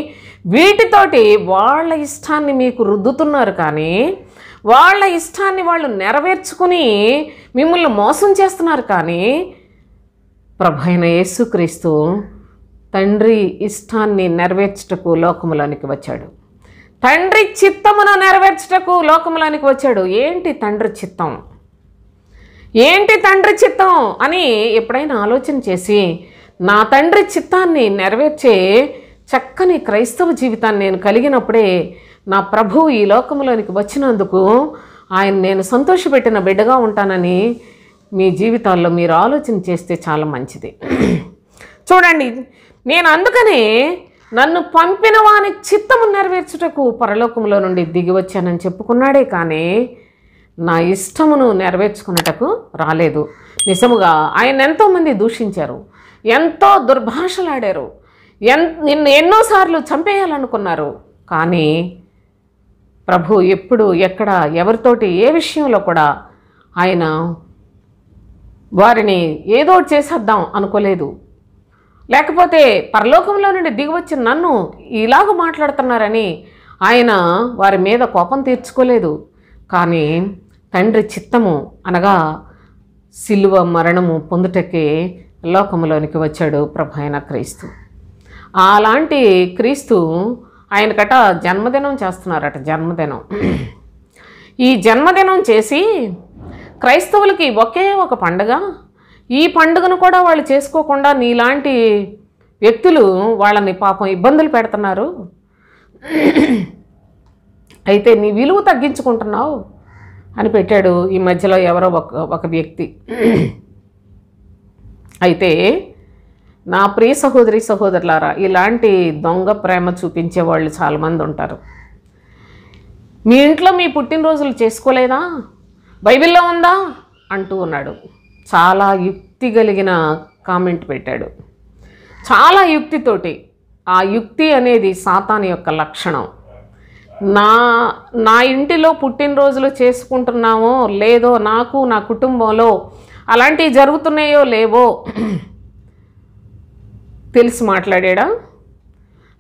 వీటితోటి వాళ్ళ ఇష్టాన్ని మీకు రుద్దుతున్నారు. కానీ వాళ్ళ ఇష్టాన్ని వాళ్ళు నెరవేర్చుకుని మిమ్మల్ని మోసం చేస్తున్నారు. కానీ ప్రభువైన యేసుక్రీస్తు తండ్రి ఇష్టాన్ని నెరవేర్చుటకు లోకములోనికి వచ్చాడు. తండ్రి చిత్తమును నెరవేర్చుటకు లోకములోనికి వచ్చాడు. ఏంటి తండ్రి చిత్తం? ఏంటి తండ్రి చిత్తం అని ఎప్పుడైనా ఆలోచన చేసి నా తండ్రి చిత్తాన్ని నెరవేర్చే చక్కని క్రైస్తవ జీవితాన్ని నేను కలిగినప్పుడే నా ప్రభువు ఈ లోకంలోనికి వచ్చినందుకు ఆయన నేను సంతోషపెట్టిన బిడ్డగా ఉంటానని మీ జీవితాల్లో మీరు ఆలోచన చేస్తే చాలా మంచిది. చూడండి, నేను అందుకనే నన్ను పంపిన వాని చిత్తము నెరవేర్చుటకు పరలోకంలో నుండి దిగి వచ్చానని చెప్పుకున్నాడే కానీ నా ఇష్టమును నెరవేర్చుకున్నటకు రాలేదు. నిజముగా ఆయన ఎంతోమంది దూషించారు, ఎంతో దుర్భాషలాడారు, నిన్ను ఎన్నోసార్లు చంపేయాలనుకున్నారు. కానీ ప్రభు ఎప్పుడు ఎక్కడ ఎవరితోటి ఏ విషయంలో కూడా ఆయన వారిని ఏదో చేసేద్దాం అనుకోలేదు. లేకపోతే పరలోకంలో నుండి దిగివచ్చిన నన్ను ఇలాగ మాట్లాడుతున్నారని ఆయన వారి మీద కోపం తీర్చుకోలేదు. కానీ తండ్రి చిత్తము అనగా సిలువ మరణము పొందుటకే లోకంలోనికి వచ్చాడు ప్రభు అయిన క్రీస్తు. అలాంటి క్రీస్తు ఆయనకట జన్మదినం చేస్తున్నారట. జన్మదినం, ఈ జన్మదినం చేసి క్రైస్తవులకి ఒకే ఒక పండుగ, ఈ పండుగను కూడా వాళ్ళు చేసుకోకుండా నీలాంటి వ్యక్తులు వాళ్ళని పాపం ఇబ్బందులు పెడుతున్నారు, అయితే నీ విలువ తగ్గించుకుంటున్నావు అని పెట్టాడు ఈ మధ్యలో ఎవరో ఒక వ్యక్తి. అయితే నా ప్రియ సహోదరి సహోదరులారా, ఇలాంటి దొంగ ప్రేమ చూపించే వాళ్ళు చాలామంది ఉంటారు. మీ ఇంట్లో మీ పుట్టినరోజులు చేసుకోలేదా, బైబిల్లో ఉందా అంటూ ఉన్నాడు. చాలా యుక్తి కలిగిన కామెంట్ పెట్టాడు, చాలా యుక్తితోటి. ఆ యుక్తి అనేది సాతాను యొక్క లక్షణం. నా ఇంటిలో పుట్టినరోజులు చేసుకుంటున్నామో లేదో, నాకు నా కుటుంబంలో అలాంటివి జరుగుతున్నాయో లేవో తెలిసి మాట్లాడా?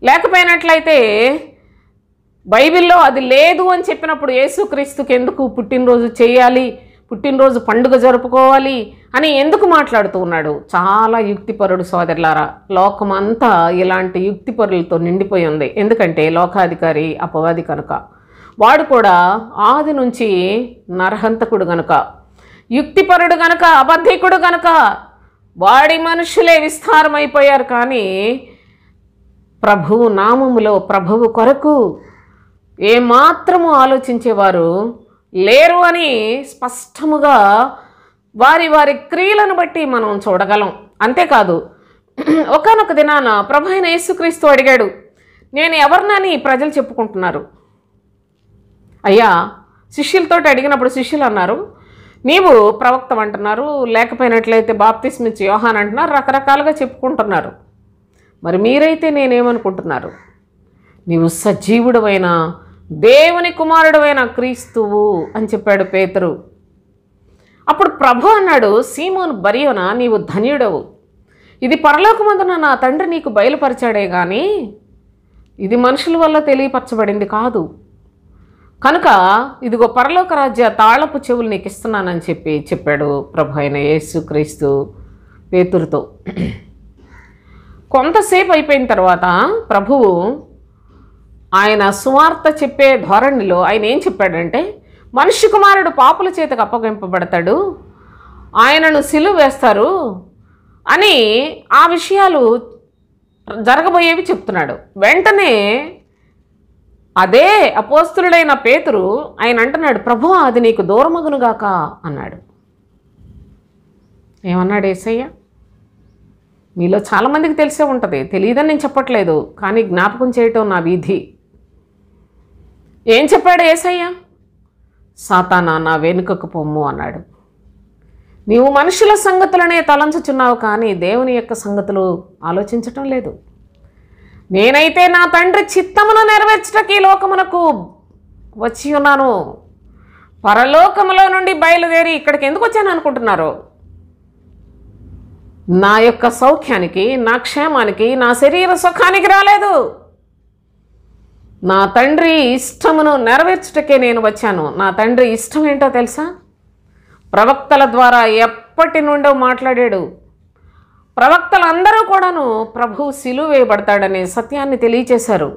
లేకపోయినట్లయితే బైబిల్లో అది లేదు అని చెప్పినప్పుడు యేసుక్రీస్తుకి ఎందుకు పుట్టినరోజు చేయాలి, పుట్టినరోజు పండుగ జరుపుకోవాలి అని ఎందుకు మాట్లాడుతూ ఉన్నాడు? చాలా యుక్తిపరుడు సోదరులారా. లోకమంతా ఇలాంటి యుక్తిపరులతో నిండిపోయి ఉంది. ఎందుకంటే లోకాధికారి అపవాది కనుక, వాడు కూడా ఆది నుంచి నరహంతకుడు గనుక, యుక్తిపరుడు గనుక, అబద్ధికుడు గనుక వాడి మనుషులే విస్తారమైపోయారు. కానీ ప్రభువు నామములో ప్రభువు కొరకు ఏమాత్రము ఆలోచించేవారు లేరు అని స్పష్టముగా వారి వారి క్రియలను బట్టి మనం చూడగలం. అంతేకాదు, ఒకానొక దినాన ప్రభు అయిన యేసుక్రీస్తు అడిగాడు, నేను ఎవరినని ప్రజలు చెప్పుకుంటున్నారు? అయ్యా, శిష్యులతో అడిగినప్పుడు శిష్యులు అన్నారు, నీవు ప్రవక్త అంటున్నారు, లేకపోయినట్లయితే బాప్తిస్మిచ్చి యోహాన్ అంటున్నారు, రకరకాలుగా చెప్పుకుంటున్నారు. మరి మీరైతే నేనేమనుకుంటున్నారు? నీవు సజీవుడవైన దేవుని కుమారుడవైన క్రీస్తువు అని చెప్పాడు పేతురు. అప్పుడు ప్రభు అన్నాడు, సీమోను బరియోనా, నీవు ధన్యుడవు, ఇది పరలోకమందున నా తండ్రి నీకు బయలుపరిచాడే కానీ ఇది మనుషుల వల్ల తెలియపరచబడింది కాదు. కనుక ఇదిగో పరలోక రాజ్య తాళపు చెవులు నీకు ఇస్తున్నానని చెప్పాడు ప్రభు అయిన యేసుక్రీస్తు పేతురుతో. కొంతసేపు అయిపోయిన తర్వాత ప్రభువు ఆయన సువార్త చెప్పే ధోరణిలో ఆయన ఏం చెప్పాడంటే, మనుష్య కుమారుడు పాపుల చేతకు అప్పగింపబడతాడు, ఆయనను సిలువ వేస్తారు అని ఆ విషయాలు జరగబోయేవి చెప్తున్నాడు. వెంటనే అదే అపోస్తులుడైన పేతురు ఆయన అంటున్నాడు, ప్రభువా అది నీకు దూరమగునుగాక అన్నాడు. ఏమన్నాడు యేసయ్య? మీలో చాలామందికి తెలిసే ఉంటుంది, తెలియదని నేను చెప్పట్లేదు, కానీ జ్ఞాపకం చేయటం నా విధి. ఏం చెప్పాడు యేసయ్య? సాతానా నా వెనుకకు పొమ్ము అన్నాడు. నీవు మనుషుల సంగతులనే తలంచుచున్నావు, కానీ దేవుని యొక్క సంగతులు ఆలోచించటం లేదు. నేనైతే నా తండ్రి చిత్తమును నెరవేర్చటకి ఈ లోకమునకు వచ్చి ఉన్నాను. పరలోకములో నుండి బయలుదేరి ఇక్కడికి ఎందుకు వచ్చాను అనుకుంటున్నారు? నా యొక్క సౌఖ్యానికి, నా క్షేమానికి, నా శరీర సుఖానికి రాలేదు. నా తండ్రి ఇష్టమును నెరవేర్చుటకే నేను వచ్చాను. నా తండ్రి ఇష్టం ఏంటో తెలుసా? ప్రవక్తల ద్వారా ఎప్పటి నుండో మాట్లాడాడు. ప్రవక్తలందరూ కూడాను ప్రభువు సిలువ వేయబడతాడనే సత్యాన్ని తెలియచేశారు.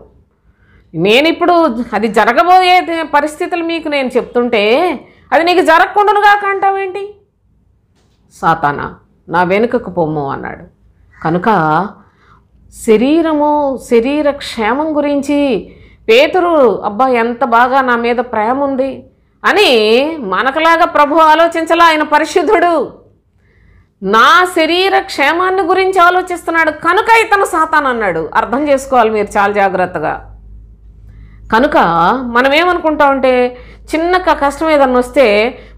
నేనిప్పుడు అది జరగబోయే పరిస్థితులు మీకు నేను చెప్తుంటే అది నీకు జరగకుండానుగా అంటావేంటి? సాతానా నా వెనుకకు పొమ్ము అన్నాడు. కనుక శరీర క్షేమం గురించి పేతురు అబ్బా ఎంత బాగా నా మీద ప్రేమ ఉంది అని మనకులాగా ప్రభు ఆలోచించలా. ఆయన పరిశుద్ధుడు, నా శరీర క్షేమాన్ని గురించి ఆలోచిస్తున్నాడు కనుక ఇతను సాతాను అన్నాడు. అర్థం చేసుకోవాలి మీరు చాలా జాగ్రత్తగా. కనుక మనం ఏమనుకుంటామంటే చిన్న కష్టం ఏదన్నా వస్తే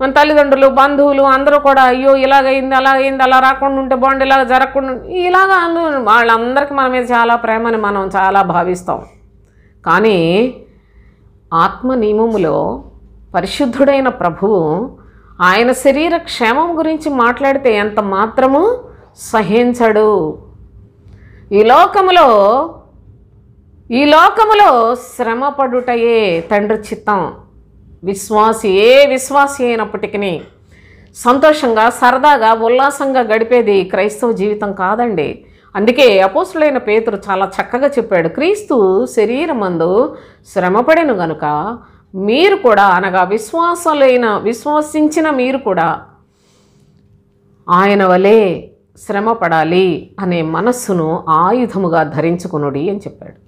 మన తల్లిదండ్రులు బంధువులు అందరూ కూడా అయ్యో ఇలాగైంది అలాగైంది అలా రాకుండా ఉంటే బాగుండు ఇలాగ జరగకుండా ఇలాగా వాళ్ళందరికీ మన మీద చాలా ప్రేమని మనం చాలా భావిస్తాం. కానీ ఆత్మ నియమములో పరిశుద్ధుడైన ప్రభువు ఆయన శరీర క్షేమం గురించి మాట్లాడితే ఎంత మాత్రము సహించడు. ఈ లోకములో శ్రమపడుటయే తండ్రి చిత్తం. విశ్వాసి అయినప్పటికీ సంతోషంగా సరదాగా ఉల్లాసంగా గడిపేది క్రైస్తవ జీవితం కాదండి. అందుకే అపోస్తులైన పేతురు చాలా చక్కగా చెప్పాడు, క్రీస్తు శరీరమందు శ్రమపడెను గనుక మీరు కూడా అనగా విశ్వసించిన మీరు కూడా ఆయన వలె శ్రమపడాలి అనే మనస్సును ఆయుధముగా ధరించుకొనుడి అని చెప్పాడు.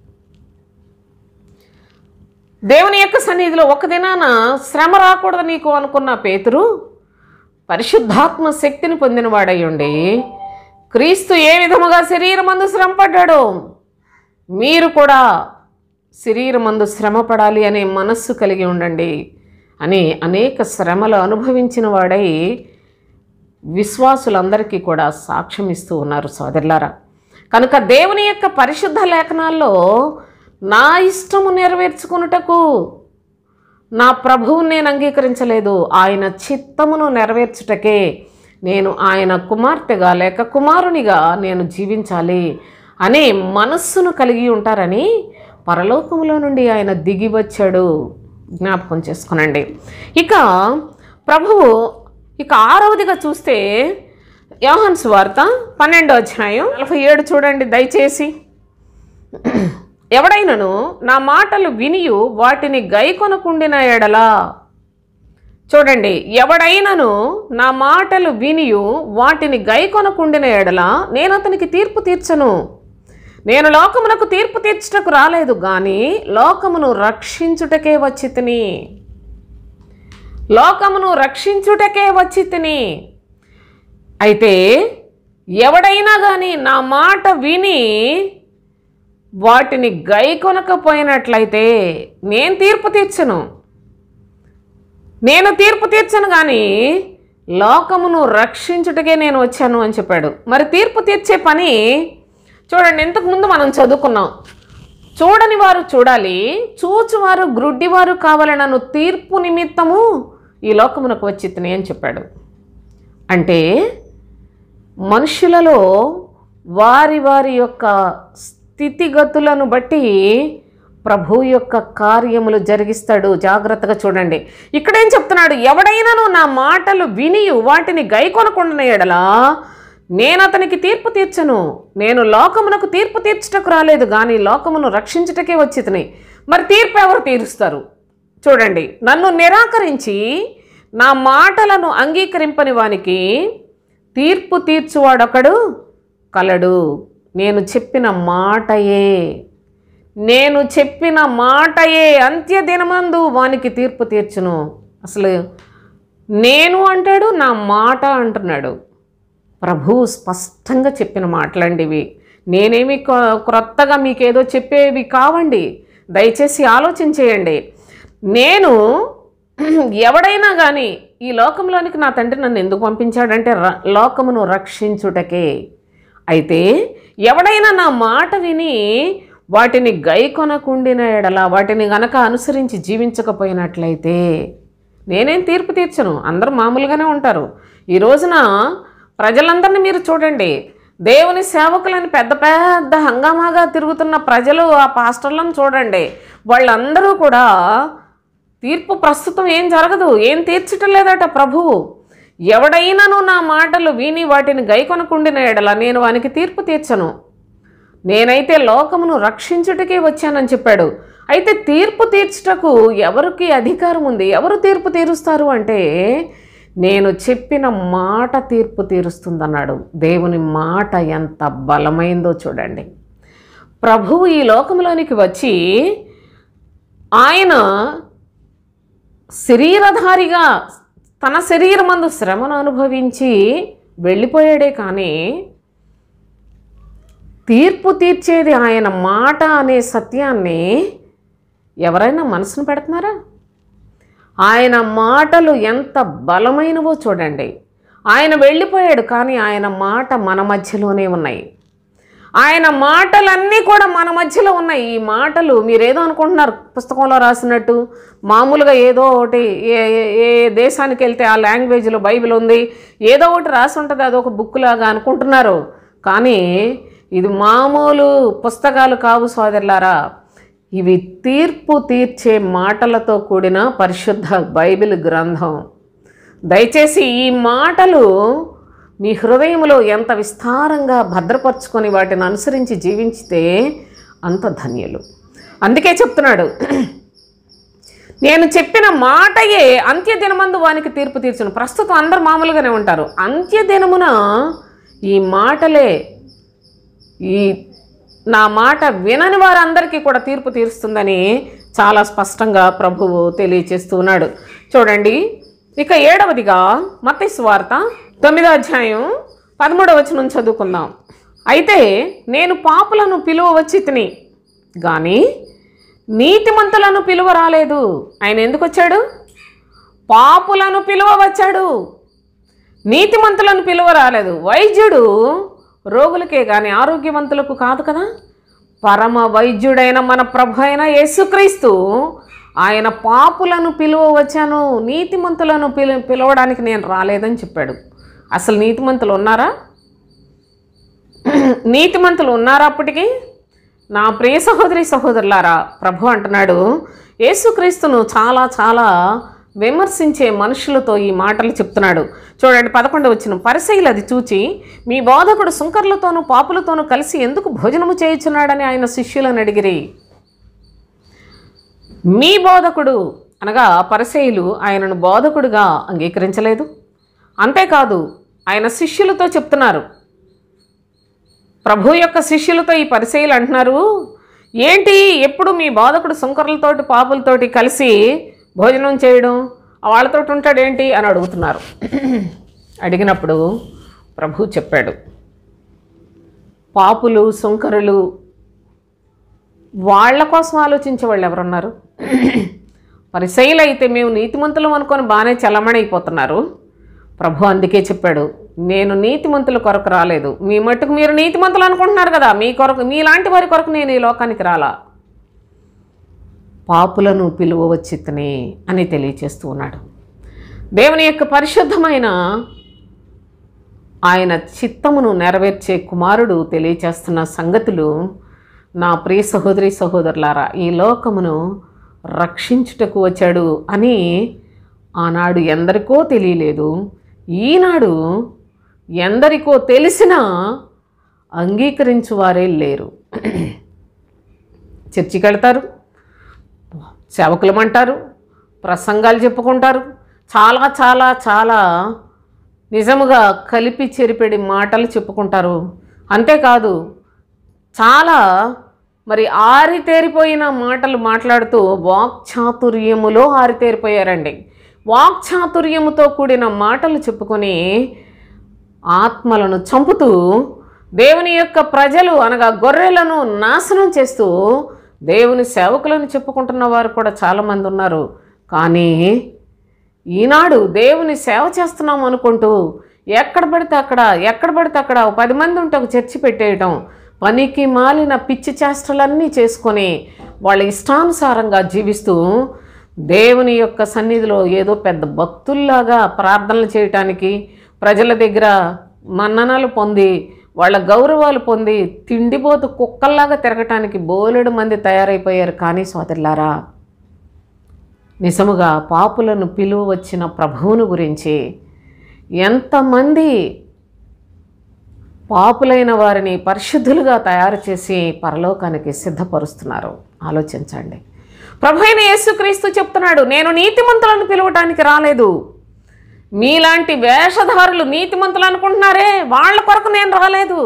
దేవుని యొక్క సన్నిధిలో ఒక దినాన శ్రమ రాకూడదు నీకు అనుకున్న పేతురు పరిశుద్ధాత్మ శక్తిని పొందినవాడై ఉండి క్రీస్తు ఏ విధముగా శరీరమందు శ్రమపడ్డాడో మీరు కూడా శరీరమందు శ్రమపడాలి అనే మనస్సు కలిగి ఉండండి అని అనేక శ్రమలు అనుభవించిన వాడై విశ్వాసులందరికీ కూడా సాక్ష్యం ఇస్తూ ఉన్నారు సోదరులారా. కనుక దేవుని యొక్క పరిశుద్ధ లేఖనాల్లో నా ఇష్టము నెరవేర్చుకున్నటకు నా ప్రభువుని నేను అంగీకరించలేదు, ఆయన చిత్తమును నెరవేర్చుటకే నేను ఆయన కుమార్తెగా లేక కుమారునిగా నేను జీవించాలి అనే మనస్సును కలిగి ఉంటారని పరలోకములో నుండి ఆయన దిగి వచ్చాడు. జ్ఞాపకం చేసుకునండి. ఇక ప్రభువు 6వదిగా చూస్తే యోహాను సువార్త 12వ అధ్యాయం 47 చూడండి దయచేసి. ఎవడైనను నా మాటలు వినియు వాటిని గైకొనకుండిన ఎడల, చూడండి, ఎవడైనను నా మాటలు వినియు వాటిని గైకొనకుండిన ఎడల నేను అతనికి తీర్పు తీర్చను. నేను లోకమునకు తీర్పు తీర్చుటకు రాలేదు గాని లోకమును రక్షించుటకే వచ్చితిని. లోకమును రక్షించుటకే వచ్చితిని. అయితే ఎవడైనా కానీ నా మాట విని వాటిని గైకొనకపోయినట్లయితే నేను తీర్పు తీర్చను కానీ లోకమును రక్షించుటకే నేను వచ్చాను అని చెప్పాడు. మరి తీర్పు తీర్చే పని చూడండి, ఇంతకుముందు మనం చదువుకున్నాం, చూడని వారు చూడాలి, చూచువారు గ్రుడ్డివారు కావాలని నన్ను తీర్పు నిమిత్తము ఈ లోకమునకు వచ్చితిని అని చెప్పాడు. అంటే మనుషులలో వారి వారి యొక్క స్థితిగతులను బట్టి ప్రభు యొక్క కార్యములు జరిగిస్తాడు. జాగ్రత్తగా చూడండి. ఇక్కడేం చెప్తున్నాడు, ఎవడైనాను నా మాటలు విని వాటిని గైకొనకుండా ఎడలా నేను అతనికి తీర్పు తీర్చను. నేను లోకమునకు తీర్పు తీర్చుటకు రాలేదు కానీ లోకమును రక్షించుటకే వచ్చితిని. మరి తీర్పు ఎవరు తీరుస్తారు? చూడండి, నన్ను నిరాకరించి నా మాటలను అంగీకరింపని వానికి తీర్పు తీర్చువాడొకడు కలడు. నేను చెప్పిన మాటయే అంత్యదినమందు వానికి తీర్పు తీర్చును. అసలు నేను అంటాడు, నా మాట అంటున్నాడు. ప్రభువు స్పష్టంగా చెప్పిన మాటలండి ఇవి. నేనేమి క్రొత్తగా మీకేదో చెప్పేవి కావండి. దయచేసి ఆలోచన చేయండి. నేను ఎవడైనా కానీ ఈ లోకంలోనికి నా తండ్రి నన్ను ఎందుకు పంపించాడంటే లోకమును రక్షించుటకే. అయితే ఎవడైనా నా మాట విని వాటిని గైకొనకుండిన ఎడల, వాటిని గనక అనుసరించి జీవించకపోయినట్లయితే నేనేం తీర్పు తీర్చను. అందరూ మామూలుగానే ఉంటారు. ఈ రోజున ప్రజలందరినీ మీరు చూడండి, దేవుని సేవకులని పెద్ద పెద్ద హంగామాగా తిరుగుతున్న ప్రజలు, ఆ పాస్టర్లను చూడండి, వాళ్ళందరూ కూడా తీర్పు ప్రస్తుతం ఏం జరగదు, ఏం తీర్చటం లేదట ప్రభువు. ఎవడైనాను నా మాటలు విని వాటిని గైకొనకుండిన ఎడల నేను వానికి తీర్పు తీర్చను. నేనైతే లోకమును రక్షించుటకే వచ్చానని చెప్పాడు. అయితే తీర్పు తీర్చుటకు ఎవరికి అధికారం ఉంది? ఎవరు తీర్పు తీరుస్తారు అంటే నేను చెప్పిన మాట తీర్పు తీరుస్తుందన్నాడు. దేవుని మాట ఎంత బలమైందో చూడండి. ప్రభువు ఈ లోకంలోనికి వచ్చి ఆయన శరీరధారిగా తన శరీరమందు శ్రమను అనుభవించి వెళ్ళిపోయాడే కానీ తీర్పు తీర్చేది ఆయన మాట అనే సత్యాన్ని ఎవరైనా మనసును పెడుతున్నారా? ఆయన మాటలు ఎంత బలమైనవో చూడండి. ఆయన వెళ్ళిపోయాడు కానీ ఆయన మాట మన మధ్యలోనే ఉన్నాయి. ఆయన మాటలన్నీ కూడా మన మధ్యలో ఉన్నాయి. ఈ మాటలు మీరేదో అనుకుంటున్నారు పుస్తకంలో రాసినట్టు, మామూలుగా ఏదో ఒకటి ఏ దేశానికి వెళ్తే ఆ లాంగ్వేజ్లో బైబిల్ ఉంది, ఏదో ఒకటి రాసి ఉంటుంది, అదొక బుక్ లాగా అనుకుంటున్నారు. కానీ ఇది మామూలు పుస్తకాలు కావు సోదరులారా. ఇవి తీర్పు తీర్చే మాటలతో కూడిన పరిశుద్ధ బైబిల్ గ్రంథం. దయచేసి ఈ మాటలు మీ హృదయంలో ఎంత విస్తారంగా భద్రపరుచుకొని వాటిని అనుసరించి జీవించితే అంత ధన్యులు. అందుకే చెప్తున్నాడు, నేను చెప్పిన మాటయే అంత్యదినమందు వానికి తీర్పు తీర్చును. ప్రస్తుతం అందరు మామూలుగానే ఉంటారు. అంత్యదినమున ఈ మాటలే, ఈ నా మాట వినని వారందరికీ కూడా తీర్పు తీరుస్తుందని చాలా స్పష్టంగా ప్రభువు తెలియచేస్తున్నాడు. చూడండి, ఇక 7వదిగా మత్తయి సువార్త 9వ అధ్యాయం 13వ వచనం చదువుకుందాం. అయితే నేను పాపులను పిలువ వచ్చి తిని కానీ నీతిమంతులను పిలువ రాలేదు. ఆయన ఎందుకు వచ్చాడు? పాపులను పిలువ వచ్చాడు, నీతిమంతులను పిలువ రాలేదు. వైద్యుడు రోగులకే కానీ ఆరోగ్యవంతులకు కాదు కదా. పరమ వైద్యుడైన మన ప్రభు అయిన యేసుక్రీస్తు ఆయన పాపులను పిలువ వచ్చాను, నీతిమంతులను పిలవడానికి నేను రాలేదని చెప్పాడు. అసలు నీతిమంతులు ఉన్నారా? నీతిమంతులు ఉన్నారా? అప్పటికి నా ప్రియ సహోదరి సహోదరులారా, ప్రభు అంటున్నాడు, యేసుక్రీస్తును చాలా చాలా విమర్శించే మనుషులతో ఈ మాటలు చెప్తున్నాడు. చూడండి 11వ వచనం. పరిసయ్యులు అది చూచి, మీ బోధకుడు సుంకర్లతోనూ పాపులతోనూ కలిసి ఎందుకు భోజనము చేయుచున్నాడని ఆయన శిష్యులను అడిగిరి. మీ బోధకుడు అనగా పరిసయ్యులు ఆయనను బోధకుడుగా అంగీకరించలేదు. అంతేకాదు ఆయన శిష్యులతో చెప్తున్నారు, ప్రభు యొక్క శిష్యులతో ఈ పరిసయ్యులు అంటున్నారు, ఏంటి ఎప్పుడు మీ బోధకుడు సుంకర్లతోటి పాపులతోటి కలిసి భోజనం చేయడం, వాళ్ళతో ఉంటాడేంటి అని అడుగుతున్నారు. అడిగినప్పుడు ప్రభు చెప్పాడు, పాపులు సుంకరులు వాళ్ళ కోసం ఆలోచించే వాళ్ళు ఎవరున్నారు? పరిసయ్యులు అయితే మేము నీతిమంతులం అనుకొని బాగానే చలమణైపోతున్నారు. ప్రభు అందుకే చెప్పాడు, నేను నీతిమంతుల కొరకు రాలేదు. మీ మట్టుకు మీరు నీతిమంతులు అనుకుంటున్నారు కదా, మీ కొరకు, మీలాంటి వారి కొరకు నేను ఈ లోకానికి రాలా, పాపులను పిలువ వచ్చితనే అని తెలియచేస్తూ ఉన్నాడు. దేవుని యొక్క పరిశుద్ధమైన ఆయన చిత్తమును నెరవేర్చే కుమారుడు తెలియచేస్తున్న సంగతులు నా ప్రియ సహోదరి సహోదరులారా, ఈ లోకమును రక్షించుటకు వచ్చాడు అని ఆనాడు ఎందరికో తెలియలేదు. ఈనాడు ఎందరికో తెలిసినా అంగీకరించువారే లేరు. చర్చికి వెళ్తారు, సేవకులమంటారు, ప్రసంగాలు చెప్పుకుంటారు, చాలా చాలా చాలా నిజముగా కలిపి చెరిపెడి మాటలు చెప్పుకుంటారు. అంతేకాదు చాలా మరి ఆరితేరిపోయిన మాటలు మాట్లాడుతూ వాక్చాతుర్యములో ఆరితేరిపోయారండి. వాక్చాతుర్యముతో కూడిన మాటలు చెప్పుకొని ఆత్మలను చంపుతూ దేవుని యొక్క ప్రజలు అనగా గొర్రెలను నాశనం చేస్తూ దేవుని సేవకులను చెప్పుకుంటున్న వారు కూడా చాలామంది ఉన్నారు. కానీ ఈనాడు దేవుని సేవ చేస్తున్నాం అనుకుంటూ ఎక్కడ పడితే అక్కడ 10 మంది ఉంటే ఒక చర్చి పెట్టేయటం, పనికి మాలిన పిచ్చి చేష్టలన్నీ చేసుకొని వాళ్ళ ఇష్టానుసారంగా జీవిస్తూ దేవుని యొక్క సన్నిధిలో ఏదో పెద్ద భక్తుల్లాగా ప్రార్థనలు చేయటానికి, ప్రజల దగ్గర మన్ననలు పొంది వాళ్ళ గౌరవాలు పొంది తిండిపోతూ కుక్కల్లాగా తిరగటానికి బోలెడు మంది తయారైపోయారు. కానీ సోదరులారా, నిజముగా పాపులను పిలువ వచ్చిన ప్రభువును గురించి ఎంతమంది పాపులైన వారిని పరిశుద్ధులుగా తయారు చేసి పరలోకానికి సిద్ధపరుస్తున్నారు ఆలోచించండి. ప్రభు అయిన యేసుక్రీస్తు చెప్తున్నాడు, నేను నీతిమంతులను పిలవటానికి రాలేదు, మీలాంటి వేషధారులు నీతిమంతులు అనుకుంటున్నారే వాళ్ళ కొరకు నేను రాలేదు.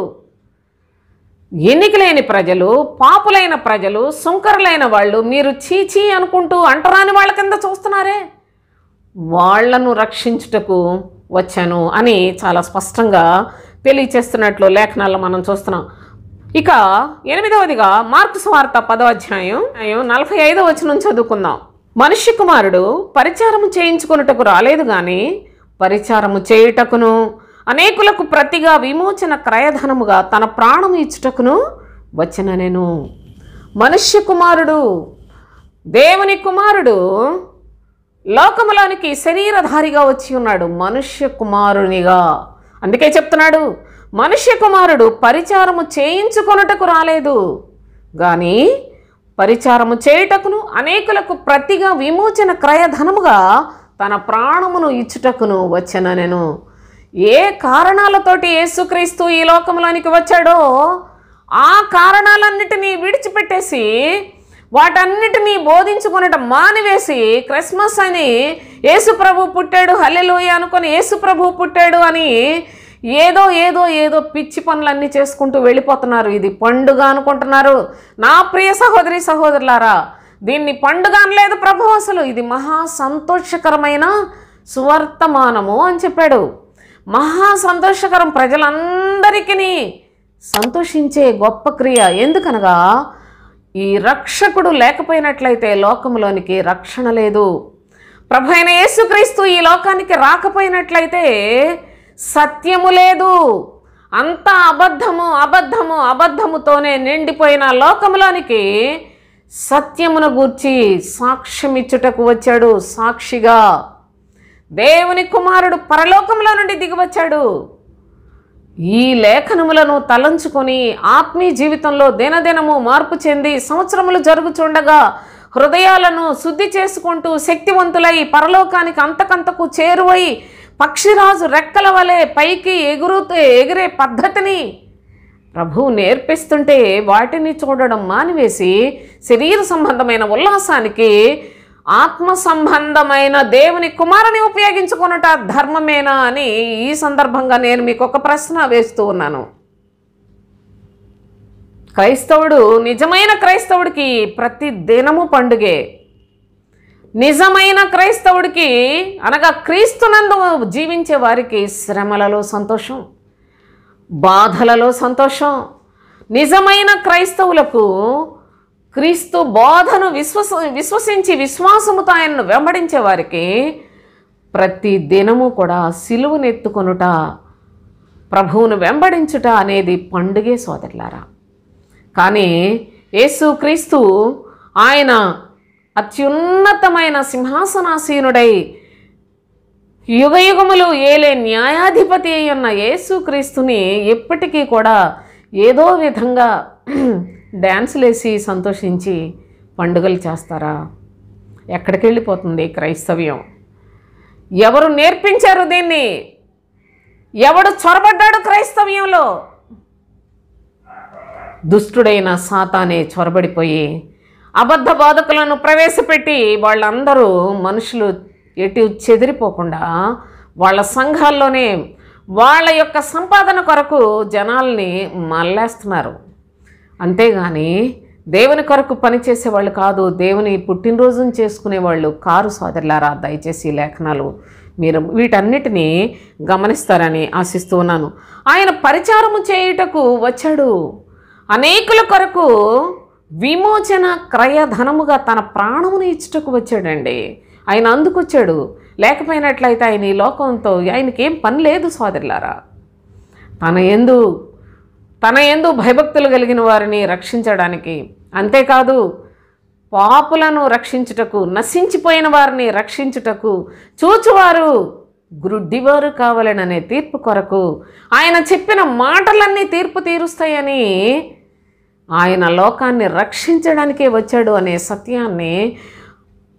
ఎన్నిక లేని ప్రజలు, పాపులైన ప్రజలు, సుంకరులైన వాళ్ళు మీరు చీచీ అనుకుంటూ అంటరాని వాళ్ళ కింద చూస్తున్నారే, వాళ్లను రక్షించుటకు వచ్చాను అని చాలా స్పష్టంగా తెలియచేస్తున్నట్లు లేఖనాల్లో మనం చూస్తున్నాం. ఇక 8వదిగా మార్కు సువార్త 10వ అధ్యాయం 45వ వచనం చదువుకుందాం. మనుష్య కుమారుడు పరిచారము చేయించుకొనుటకు రాలేదు గాని పరిచారము చేయుటకును అనేకులకు ప్రతిగా విమోచన క్రయధనముగా తన ప్రాణము ఇచ్చుటకును వచ్చెననెను. మనుష్య కుమారుడు, దేవుని కుమారుడు లోకములోనికి శరీరధారిగా వచ్చి ఉన్నాడు, మనుష్య కుమారునిగా. అందుకే చెప్తున్నాడు, మనుష్య కుమారుడు పరిచారము చేయించుకొనుటకు రాలేదు కానీ పరిచారము చేయుటకును అనేకులకు ప్రతిగా విమోచన క్రయధనముగా తన ప్రాణమును ఇచ్చుటకును వచ్చెననెను. ఏ కారణాలతోటి యేసుక్రీస్తు ఈ లోకంలోనికి వచ్చాడో ఆ కారణాలన్నిటినీ విడిచిపెట్టేసి వాటన్నిటినీ బోధించుకొనటం మానివేసి క్రిస్మస్ అని యేసు ప్రభు పుట్టాడు హల్లెలూయా అనుకొని యేసు ప్రభు పుట్టాడు అని ఏదో ఏదో ఏదో పిచ్చి పనులన్నీ చేసుకుంటూ వెళ్ళిపోతున్నారు. ఇది పండుగ అనుకుంటున్నారు. నా ప్రియ సహోదరి సహోదరులారా, దీన్ని పండుగ అనలేదు ప్రభు, అసలు ఇది మహా సంతోషకరమైన సువర్తమానము అని చెప్పాడు. మహా సంతోషకరం, ప్రజలందరికీ సంతోషించే గొప్ప క్రియ. ఎందుకనగా ఈ రక్షకుడు లేకపోయినట్లయితే లోకంలోనికి రక్షణ లేదు. ప్రభు అయిన యేసుక్రీస్తు ఈ లోకానికి రాకపోయినట్లయితే సత్యము లేదు. అంతా అబద్ధము అబద్ధము అబద్ధముతోనే నిండిపోయిన లోకంలోనికి సత్యమును గూర్చి సాక్ష్యం ఇచ్చుటకు వచ్చాడు. సాక్షిగా దేవుని కుమారుడు పరలోకంలో నుండి దిగివచ్చాడు. ఈ లేఖనములను తలంచుకొని ఆత్మీయ జీవితంలో దినదినము మార్పు చెంది సంవత్సరములు జరుగుచుండగా హృదయాలను శుద్ధి చేసుకుంటూ శక్తివంతులై పరలోకానికి అంతకంతకు చేరువై పక్షిరాజు రెక్కల వలె పైకి ఎగిరే పద్ధతిని ప్రభువు నేర్పిస్తుంటే వాటిని చూడడం మానివేసి శరీర సంబంధమైన ఉల్లాసానికి ఆత్మ సంబంధమైన దేవుని కుమారుని ఉపయోగించుకొనుట ధర్మమేనా అని ఈ సందర్భంగా నేను మీకు ఒక ప్రశ్న వేస్తూ ఉన్నాను. క్రైస్తవుడు, నిజమైన క్రైస్తవుడికి ప్రతి దినము పండుగే. నిజమైన క్రైస్తవుడికి అనగా క్రీస్తునందు జీవించే వారికి శ్రమలలో సంతోషం, బాధలలో సంతోషం. నిజమైన క్రైస్తవులకు క్రీస్తు బోధను విశ్వసించి విశ్వాసముతో ఆయనను వెంబడించే వారికి ప్రతి దినము కూడా సిలువనెత్తుకొనుట, ప్రభువును వెంబడించుట అనేది పండుగే సోదరులారా. కానీ యేసుక్రీస్తు ఆయన అత్యున్నతమైన సింహాసనాసీనుడై యుగయుగములు ఏలే న్యాయాధిపతి అయ్యున్న యేసుక్రీస్తుని ఎప్పటికీ కూడా ఏదో విధంగా డ్యాన్సులేసి సంతోషించి పండుగలు చేస్తారా? ఎక్కడికి వెళ్ళిపోతుంది క్రైస్తవ్యం? ఎవరు నేర్పించారు దీన్ని? ఎవడు చొరబడ్డాడు క్రైస్తవ్యంలో? దుష్టుడైన సాతానే చొరబడిపోయి అబద్ధ బోధకులను ప్రవేశపెట్టి వాళ్ళందరూ మనుషులు ఎటు చెదిరిపోకుండా వాళ్ళ సంఘాల్లోనే వాళ్ళ యొక్క సంపాదన కొరకు జనాల్ని మల్లేస్తున్నారు. అంతేగాని దేవుని కొరకు పనిచేసేవాళ్ళు కాదు, దేవుని పుట్టినరోజును చేసుకునేవాళ్ళు కారు సోదరులారా. దయచేసి ఈ లేఖనాలు మీరు వీటన్నిటినీ గమనిస్తారని ఆశిస్తూ ఉన్నాను. ఆయన పరిచారము చేయుటకు వచ్చాడు, అనేకుల కొరకు విమోచన క్రయధనముగా తన ప్రాణమును ఇచ్చుటకు వచ్చాడండి. ఆయన అందుకొచ్చాడు. లేకపోయినట్లయితే ఆయన ఈ లోకంతో ఆయనకేం పని లేదు సోదరులారా. తన యందు భయభక్తులు కలిగిన వారిని రక్షించడానికి, అంతేకాదు పాపులను రక్షించుటకు, నశించిపోయిన వారిని రక్షించుటకు, చూచువారు గ్రుడ్డివారు కావాలననే తీర్పు కొరకు, ఆయన చెప్పిన మాటలన్నీ తీర్పు తీరుస్తాయని ఆయన లోకాన్ని రక్షించడానికే వచ్చాడు అనే సత్యాన్ని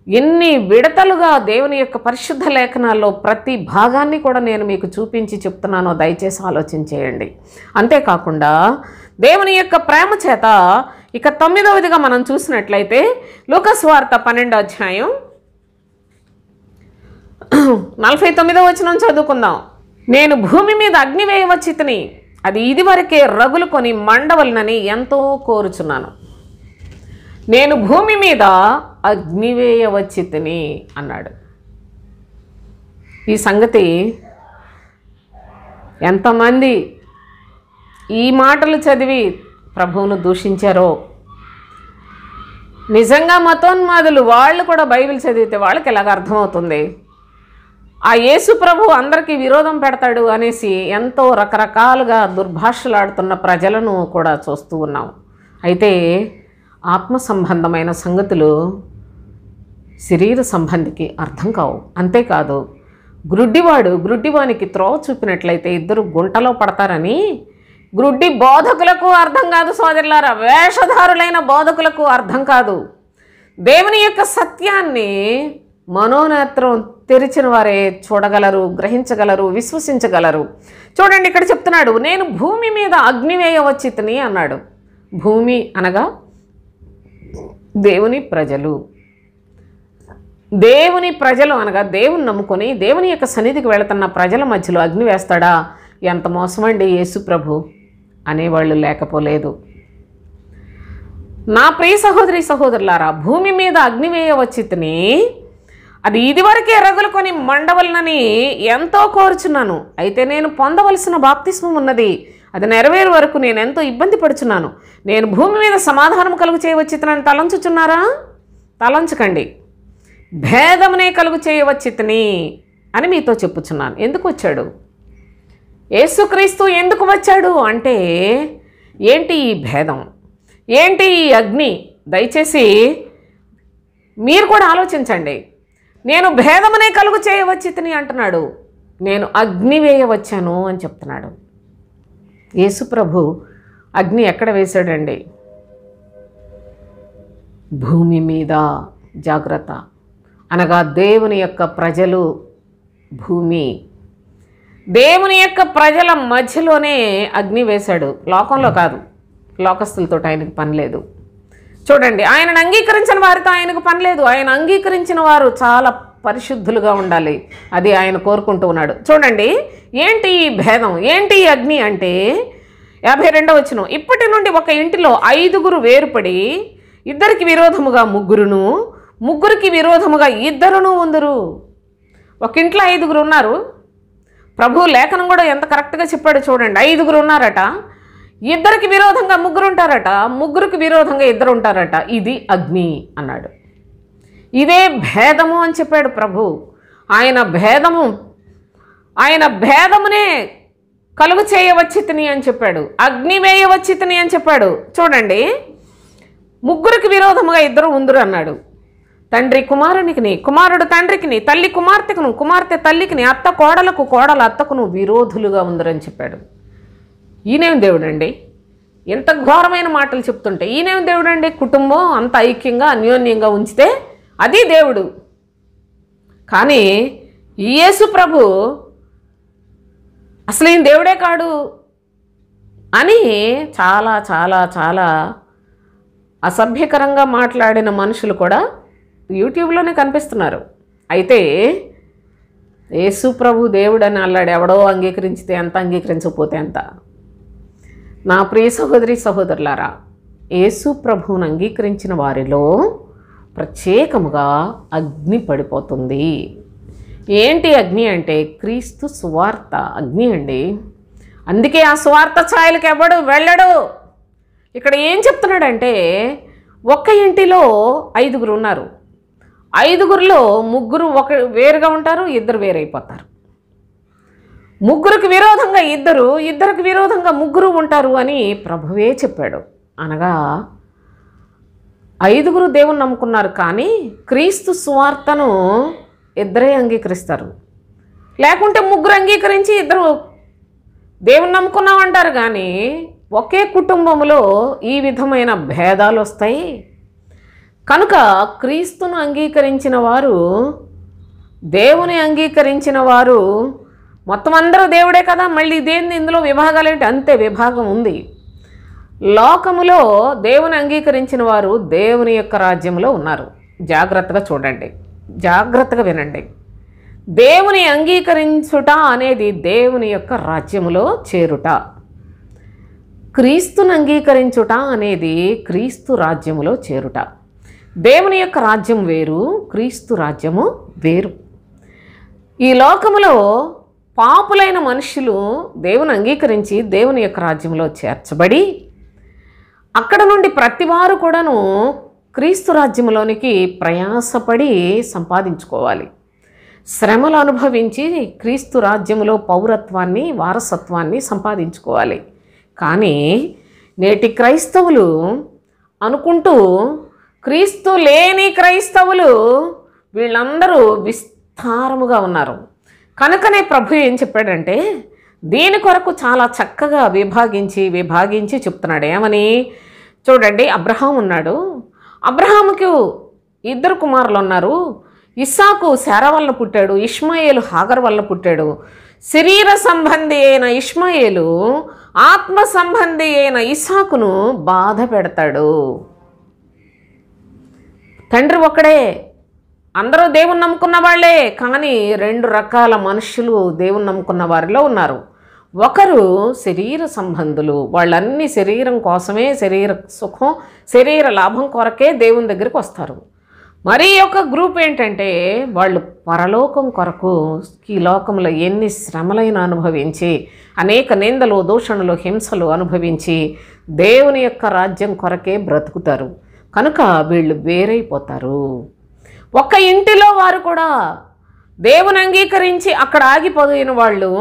ఎన్ని విడతలుగా దేవుని యొక్క పరిశుద్ధ లేఖనాల్లో ప్రతి భాగాన్ని కూడా నేను మీకు చూపించి చెప్తున్నానో దయచేసి ఆలోచన చేయండి. అంతేకాకుండా దేవుని యొక్క ప్రేమ చేత ఇక 9వదిగా మనం చూసినట్లయితే లూకాసు వార్త 12వ అధ్యాయం 49వ వచనం చదువుకుందాం. నేను భూమి మీద అగ్ని వేయవచ్చితిని, అది ఇదివరకే రగులుకొని మండవలనని ఎంతో కోరుచున్నాను. నేను భూమి మీద అగ్ని వేయవచ్చితిని అన్నాడు. ఈ సంగతి ఎంతమంది ఈ మాటలు చదివి ప్రభువును దూషించారో. నిజంగా మతోన్మాదులు వాళ్ళు కూడా బైబిల్ చదివితే వాళ్ళకి ఎలాగ అర్థమవుతుంది? ఆ యేసు ప్రభు అందరికీ విరోధం పెడతాడు అనేసి ఎంతో రకరకాలుగా దుర్భాషలాడుతున్న ప్రజలను కూడా చూస్తూ ఉన్నాం. అయితే ఆత్మ సంబంధమైన సంగతులు శరీర సంబంధికి అర్థం కావు. అంతేకాదు, గ్రుడ్డివానికి త్రోవ చూపినట్లయితే ఇద్దరు గుంటలో పడతారని గ్రుడ్డి బోధకులకు అర్థం కాదు సోదరులారా, వేషధారులైన బోధకులకు అర్థం కాదు. దేవుని యొక్క సత్యాన్ని మనోనేత్రం తెరిచిన వారే చూడగలరు, గ్రహించగలరు, విశ్వసించగలరు. చూడండి, ఇక్కడ చెప్తున్నాడు, నేను భూమి మీద అగ్నివేయ వచ్చితిని అన్నాడు. భూమి అనగా దేవుని ప్రజలు. దేవుని ప్రజలు అనగా దేవుని నమ్ముకొని దేవుని యొక్క సన్నిధికి వెళుతున్న ప్రజల మధ్యలో అగ్ని వేస్తాడా? ఎంత మోసమండి యేసు ప్రభు అనేవాళ్ళు లేకపోలేదు. నా ప్రియ సహోదరి సహోదరులారా, భూమి మీద అగ్నివేయ వచ్చితిని, అది ఇదివరకే రగులుకొని మండవలనని ఎంతో కోరుచున్నాను. అయితే నేను పొందవలసిన బాప్తిస్మం ఉన్నది, అది నెరవేరు వరకు నేను ఎంతో ఇబ్బంది పడుచున్నాను. నేను భూమి మీద సమాధానం కలుగు చేయవచ్చితనని తలంచుచున్నారా? తలంచకండి, భేదమునే కలుగు చేయవచ్చితని అని మీతో చెప్పుచున్నాను. ఎందుకు వచ్చాడు యేసుక్రీస్తు? ఎందుకు వచ్చాడు అంటే ఏంటి ఈ భేదం, ఏంటి ఈ అగ్ని? దయచేసి మీరు కూడా ఆలోచించండి. నేను భేదమునే కలుగు చేయవచ్చితని అంటున్నాడు, నేను అగ్ని వేయవచ్చాను అని చెప్తున్నాడు. యేసు ప్రభు అగ్ని ఎక్కడ వేశాడండి? భూమి మీద. జాగ్రత్త. అనగా దేవుని యొక్క ప్రజలు భూమి, దేవుని యొక్క ప్రజల మధ్యలోనే అగ్ని వేశాడు, లోకంలో కాదు. లోకస్తులతో ఆయనకు పని లేదు. చూడండి, ఆయనను అంగీకరించిన వారితో ఆయనకు పని లేదు. ఆయన అంగీకరించిన వారు చాలా పరిశుద్ధులుగా ఉండాలి, అది ఆయన కోరుకుంటూ ఉన్నాడు. చూడండి, ఏంటి ఈ భేదం, ఏంటి ఈ అగ్ని అంటే 52వ వచనం, ఇప్పటి నుండి ఒక ఇంటిలో 5 వేరుపడి ఇద్దరికి విరోధముగా ముగ్గురును, ముగ్గురికి విరోధముగా ఇద్దరును ఉందురు. ఒక ఇంట్లో 5 ఉన్నారు. ప్రభు లేఖనం కూడా ఎంత కరెక్ట్గా చెప్పాడు చూడండి. 5 ఉన్నారట, ఇద్దరికి విరోధంగా 3 ఉంటారట, ముగ్గురికి విరోధంగా 2 ఉంటారట. ఇది అగ్ని అన్నాడు. ఇదే భేదము అని చెప్పాడు ప్రభు. ఆయన భేదమునే కలుగు చేయవచ్చితిని అని చెప్పాడు, అగ్ని వేయవచ్చితిని అని చెప్పాడు. చూడండి, ముగ్గురికి విరోధముగా 2 ఉందురు అన్నాడు. తండ్రి కుమారునికిని, కుమారుడు తండ్రికిని, తల్లి కుమార్తెకును, కుమార్తె తల్లికిని, అత్త కోడలకు, కోడలు అత్తకును విరోధులుగా ఉందరని చెప్పాడు. ఈయనేం దేవుడండి? ఎంత ఘోరమైన మాటలు చెప్తుంటే ఈయనేం దేవుడండి? కుటుంబం అంత ఐక్యంగా అన్యోన్యంగా ఉంచితే అది దేవుడు. కానీ యేసు ప్రభు అసలు ఈయన దేవుడే కాడు అని చాలా చాలా చాలా అసభ్యకరంగా మాట్లాడిన మనుషులు కూడా యూట్యూబ్లోనే కనిపిస్తున్నారు. అయితే యేసు ప్రభు దేవుడని అల్లాడు ఎవడో అంగీకరించితే ఎంత, అంగీకరించకపోతే ఎంత. నా ప్రియ సహోదరి సహోదరులారా, యేసు ప్రభువును అంగీకరించిన వారిలో ప్రత్యేకముగా అగ్ని పడిపోతుంది. ఏంటి అగ్ని అంటే? క్రీస్తు సువార్త అగ్ని అండి. అందుకే ఆ సువార్త ఛాయలకు ఎవడు వెళ్ళడు. ఇక్కడ ఏం చెప్తున్నాడంటే, ఒక్క ఇంటిలో 5 ఉన్నారు. 5లో 3 వేరుగా ఉంటారు, 2 వేరైపోతారు. 3కి విరోధంగా 2, 2కి విరోధంగా 3 ఉంటారు అని ప్రభువే చెప్పాడు. అనగా 5 దేవుని నమ్ముకున్నారు, కానీ క్రీస్తు సువార్తను 2 అంగీకరిస్తారు. లేకుంటే 3 అంగీకరించి 2 దేవుని నమ్ముకున్నామంటారు. కానీ ఒకే కుటుంబంలో ఈ విధమైన భేదాలు వస్తాయి. కనుక క్రీస్తును అంగీకరించిన వారు, దేవుని అంగీకరించిన వారు మొత్తం అందరూ దేవుడే కదా, మళ్ళీ దేన్ని ఇందులో విభాగాలు ఏంటి? అంతే, విభాగం ఉంది. లోకములో దేవుని అంగీకరించిన వారు దేవుని యొక్క రాజ్యంలో ఉన్నారు. జాగ్రత్తగా చూడండి, జాగ్రత్తగా వినండి. దేవుని అంగీకరించుట అనేది దేవుని యొక్క రాజ్యములో చేరుట. క్రీస్తును అంగీకరించుట అనేది క్రీస్తు రాజ్యములో చేరుట. దేవుని యొక్క రాజ్యం వేరు, క్రీస్తు రాజ్యము వేరు. ఈ లోకములో పాపులైన మనుషులు దేవుని అంగీకరించి దేవుని యొక్క రాజ్యంలో చేర్చబడి అక్కడ నుండి ప్రతివారు కూడాను క్రీస్తు రాజ్యంలోనికి ప్రయాసపడి సంపాదించుకోవాలి. శ్రమలు అనుభవించి క్రీస్తు రాజ్యంలో పౌరత్వాన్ని, వారసత్వాన్ని సంపాదించుకోవాలి. కానీ నేటి క్రైస్తవులు అనుకుంటూ క్రీస్తు లేని క్రైస్తవులు వీళ్ళందరూ విస్తారముగా ఉన్నారు. కనుకనే ప్రభు ఏం చెప్పాడంటే దీని కొరకు చాలా చక్కగా విభాగించి చెప్తున్నాడు. ఏమని చూడండి, అబ్రహాం ఉన్నాడు. అబ్రహాముకు 2 కుమారులు ఉన్నారు. ఇస్సాకు శారా వల్ల పుట్టాడు, ఇష్మాయేలు హాగర్ వల్ల పుట్టాడు. శరీర సంబంధి అయిన ఇష్మాయేలు ఆత్మ సంబంధి అయిన ఇస్సాకును బాధ పెడతాడు. తండ్రి ఒక్కడే, అందరూ దేవుని నమ్ముకున్న వాళ్ళే, కానీ 2 రకాల మనుషులు దేవుని నమ్ముకున్న వారిలో ఉన్నారు. ఒకరు శరీర సంబంధులు, వాళ్ళన్నీ శరీరం కోసమే, శరీర సుఖం, శరీర లాభం కొరకే దేవుని దగ్గరికి వస్తారు. మరి ఒక గ్రూప్ ఏంటంటే వాళ్ళు పరలోకం కొరకు ఈ లోకంలో ఎన్ని శ్రమలైన అనుభవించి, అనేక నిందలు, దూషణలు, హింసలు అనుభవించి దేవుని యొక్క రాజ్యం కొరకే బ్రతుకుతారు. కనుక వీళ్ళు వేరైపోతారు. ఒక్క ఇంటిలో వారు కూడా దేవుని అంగీకరించి అక్కడ ఆగిపోయిన వాళ్ళు,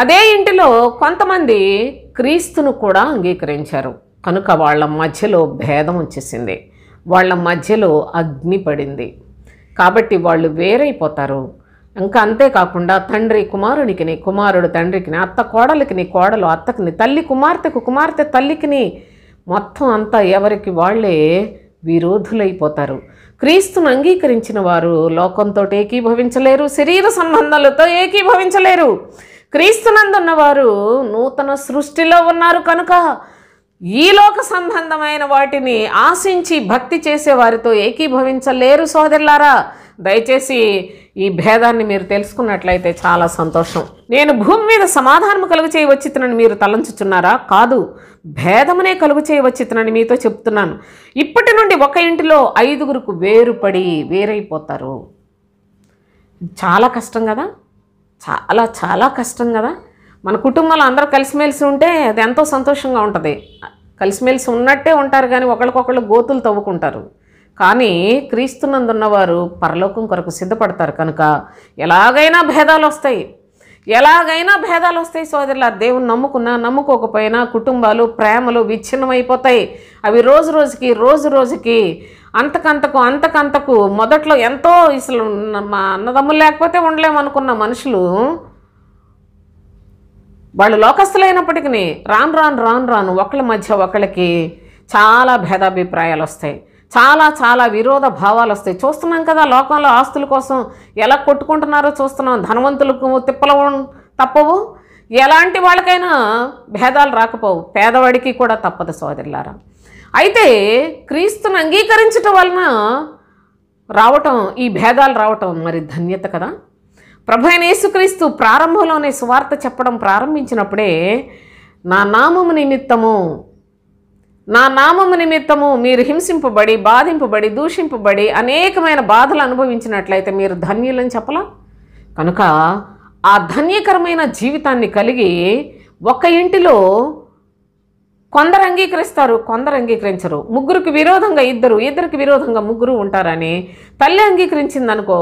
అదే ఇంటిలో కొంతమంది క్రీస్తును కూడా అంగీకరించారు. కనుక వాళ్ళ మధ్యలో భేదం వచ్చేసింది, వాళ్ళ మధ్యలో అగ్ని పడింది. కాబట్టి వాళ్ళు వేరైపోతారు. ఇంకా అంతేకాకుండా తండ్రి కుమారునికిని, కుమారుడు తండ్రికిని, అత్త కోడలికిని, కోడలు అత్తకిని, తల్లి కుమార్తెకు, కుమార్తె తల్లికిని, మొత్తం అంతా ఎవరికి వాళ్ళే విరోధులైపోతారు. క్రీస్తును అంగీకరించిన వారు లోకంతో ఏకీభవించలేరు, శరీర సంబంధాలతో ఏకీభవించలేరు. క్రీస్తునందున్నవారు నూతన సృష్టిలో ఉన్నారు. కనుక ఈ లోక సంబంధమైన వాటిని ఆశించి భక్తి చేసే వారితో ఏకీభవించలేరు. సోదరులారా, దయచేసి ఈ భేదాన్ని మీరు తెలుసుకున్నట్లయితే చాలా సంతోషం. నేను భూమి మీద సమాధానము కలుగు చేయవచ్చితనని మీరు తలంచుచున్నారా? కాదు, భేదమునే కలుగు చేయవచ్చితనని మీతో చెప్తున్నాను. ఇప్పటి నుండి ఒక ఇంటిలో 5గురికి వేరైపోతారు. చాలా కష్టం కదా, చాలా కష్టం కదా. మన కుటుంబంలో అందరూ కలిసిమెలిసి ఉంటే అది ఎంతో సంతోషంగా ఉంటుంది. కలిసిమెలిసి ఉన్నట్టే ఉంటారు, కానీ ఒకరికొకళ్ళు గోతులు తవ్వుకుంటారు. కానీ క్రీస్తునందున్నవారు పరలోకం కొరకు సిద్ధపడతారు. కనుక ఎలాగైనా భేదాలు వస్తాయి సోదరులా. దేవుని నమ్ముకున్నా నమ్ముకోకపోయినా కుటుంబాలు, ప్రేమలు విచ్ఛిన్నమైపోతాయి. అవి రోజు రోజుకి అంతకంతకు మొదట్లో ఎంతో అసలు మా అన్నదమ్ములు లేకపోతే ఉండలేమనుకున్న మనుషులు వాళ్ళు లోకస్తులైనప్పటికీ రాను ఒకళ్ళ మధ్య ఒకళ్ళకి చాలా భేదాభిప్రాయాలు వస్తాయి, చాలా విరోధ భావాలు వస్తాయి. చూస్తున్నాం కదా, లోకంలో ఆస్తుల కోసం ఎలా కొట్టుకుంటున్నారో చూస్తున్నాం. ధనవంతులకు తిప్పలు తప్పవు, ఎలాంటి వాళ్ళకైనా భేదాలు రాకపోవు, పేదవాడికి కూడా తప్పదు సోదరులారా. అయితే క్రీస్తును అంగీకరించటం వలన ఈ భేదాలు రావటం మరి ధన్యత కదా. ప్రభు అయిన యేసుక్రీస్తు ప్రారంభంలోనే సువార్త చెప్పడం ప్రారంభించినప్పుడే నా నామము నిమిత్తము మీరు హింసింపబడి, బాధింపబడి, దూషింపబడి అనేకమైన బాధలు అనుభవించినట్లయితే మీరు ధన్యులని చెప్పలా. కనుక ఆ ధన్యకరమైన జీవితాన్ని కలిగి ఒక ఇంటిలో కొందరు అంగీకరిస్తారు, కొందరు అంగీకరించరు. ముగ్గురికి విరోధంగా ఇద్దరికి విరోధంగా ముగ్గురు ఉంటారని తల్లి అంగీకరించిందనుకో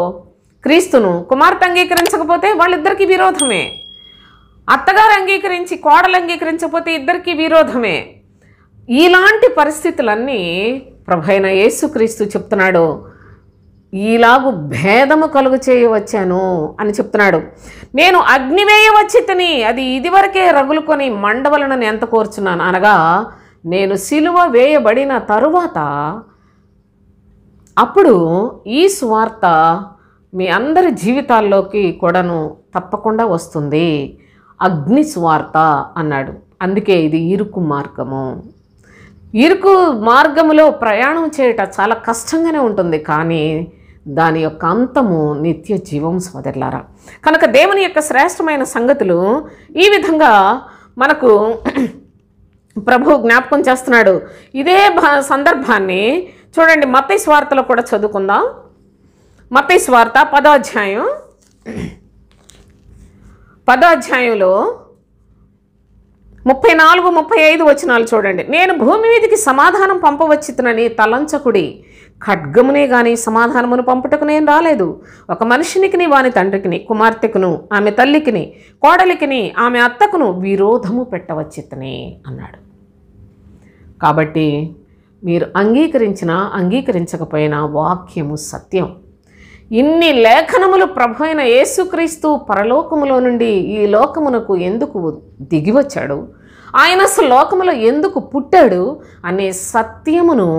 క్రీస్తును, కుమార్తె అంగీకరించకపోతే వాళ్ళిద్దరికీ విరోధమే. అత్తగారు అంగీకరించి కోడలు అంగీకరించకపోతే ఇద్దరికీ విరోధమే. ఇలాంటి పరిస్థితులన్నీ ప్రభువైన యేసుక్రీస్తు చెప్తున్నాడు. ఈలాగు భేదము కలుగు చేయవచ్చాను అని చెప్తున్నాడు. నేను అగ్ని వేయవచ్చితిని, అది ఇదివరకే రగులుకొని మండవలనని ఎంత కోరుచున్నాను. అనగా నేను సిలువ వేయబడిన తరువాత అప్పుడు ఈ సువార్త మీ అందరి జీవితాల్లోకి కూడాను తప్పకుండా వస్తుంది, అగ్ని సువార్త అన్నాడు. అందుకే ఇది ఇరుకు మార్గములో ప్రయాణం చేయట చాలా కష్టంగానే ఉంటుంది, కానీ దాని యొక్క అంతము నిత్య జీవం సోదరులారా. కనుక దేవుని యొక్క శ్రేష్టమైన సంగతులు ఈ విధంగా మనకు ప్రభు జ్ఞాపకం చేస్తున్నాడు. ఇదే సందర్భాన్ని చూడండి, మత్తయి సువార్తలో కూడా చదువుకుందాం. మత్తయి సువార్త 10వ అధ్యాయం 10వ అధ్యాయంలో 34, 35 వచనాలు చూడండి. నేను భూమి మీదకి సమాధానం పంపవచ్చితునని తలంచకుడి, ఖడ్గమునే గాని సమాధానమును పంపుటకు నేను రాలేదు. ఒక మనుషునికిని వాని తండ్రికిని, కుమార్తెకును ఆమె తల్లికిని, కోడలికిని ఆమె అత్తకును విరోధము పెట్టవచ్చితనే అన్నాడు. కాబట్టి మీరు అంగీకరించినా అంగీకరించకపోయినా వాక్యము సత్యం. ఇన్ని లేఖనములు ప్రభు అయిన యేసుక్రీస్తు పరలోకములో నుండి ఈ లోకమునకు ఎందుకు దిగివచ్చాడు, ఆయన అసలు లోకములో ఎందుకు పుట్టాడు అనే సత్యమును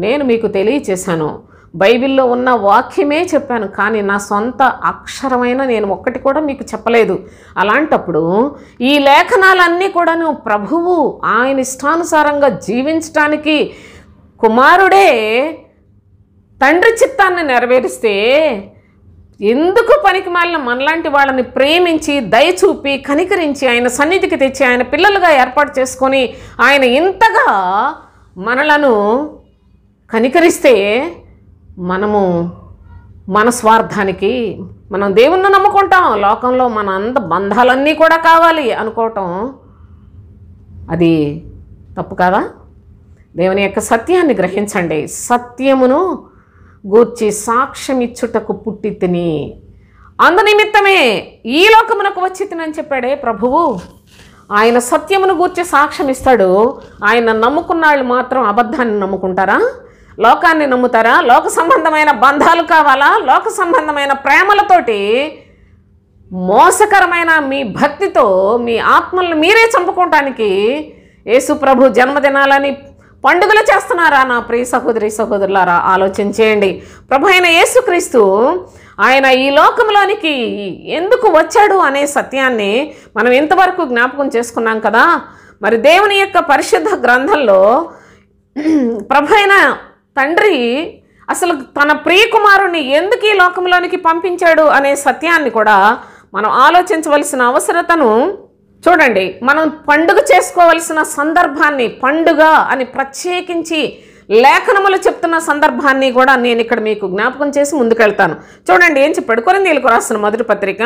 నేను మీకు తెలియచేశాను. బైబిల్లో ఉన్న వాక్యమే చెప్పాను, కానీ నా సొంత అక్షరమైన నేను ఒక్కటి కూడా మీకు చెప్పలేదు. అలాంటప్పుడు ఈ లేఖనాలన్నీ కూడాను ప్రభువు ఆయన ఇష్టానుసారంగా జీవించటానికి కుమారుడే తండ్రి చిత్తాన్ని నెరవేరిస్తే ఎందుకు పనికిమాలిన మనలాంటి వాళ్ళని ప్రేమించి దయచూపి కనికరించి ఆయన సన్నిధికి తెచ్చి ఆయన పిల్లలుగా ఏర్పాటు చేసుకొని ఆయన ఇంతగా మనలను కనికరిస్తే మనము మన స్వార్థానికి మనం దేవుణ్ణి నమ్ముకుంటాం, లోకంలో మన బంధాలన్నీ కూడా కావాలి అనుకోవటం అది తప్పు కాదా? దేవుని యొక్క సత్యాన్ని గ్రహించండి. సత్యమును గూర్చి సాక్ష్యం ఇచ్చుటకు పుట్టి తిని అందునిమిత్తమే ఈ లోకమునకు వచ్చి తినని చెప్పాడే ప్రభువు. ఆయన సత్యమును గూర్చి సాక్ష్యం ఇస్తాడు. ఆయన నమ్ముకున్న వాళ్ళు మాత్రం అబద్ధాన్ని నమ్ముకుంటారా? లోకాన్ని నమ్ముతారా? లోక సంబంధమైన బంధాలు కావాలా? లోక సంబంధమైన ప్రేమలతోటి మోసకరమైన మీ భక్తితో మీ ఆత్మలను మీరే చంపుకోవటానికి యేసు ప్రభు జన్మదినాలని పండుగలు చేస్తున్నారా? నా ప్రియ సహోదరి సహోదరులారా, ఆలోచన చేయండి. ప్రభు అయిన యేసుక్రీస్తు ఆయన ఈ లోకంలోనికి ఎందుకు వచ్చాడు అనే సత్యాన్ని మనం ఇంతవరకు జ్ఞాపకం చేసుకున్నాం కదా. మరి దేవుని యొక్క పరిశుద్ధ గ్రంథంలో ప్రభు అయిన తండ్రి అసలు తన ప్రియ కుమారుని ఎందుకు ఈ లోకంలోనికి పంపించాడు అనే సత్యాన్ని కూడా మనం ఆలోచించవలసిన అవసరతను చూడండి. మనం పండుగ చేసుకోవలసిన సందర్భాన్ని, పండుగ అని ప్రత్యేకించి లేఖనములు చెప్తున్న సందర్భాన్ని కూడా నేను ఇక్కడ మీకు జ్ఞాపకం చేసి ముందుకెళ్తాను. చూడండి ఏం చెప్పాడు. కొరింథీయులకు రాసిన మొదటి పత్రిక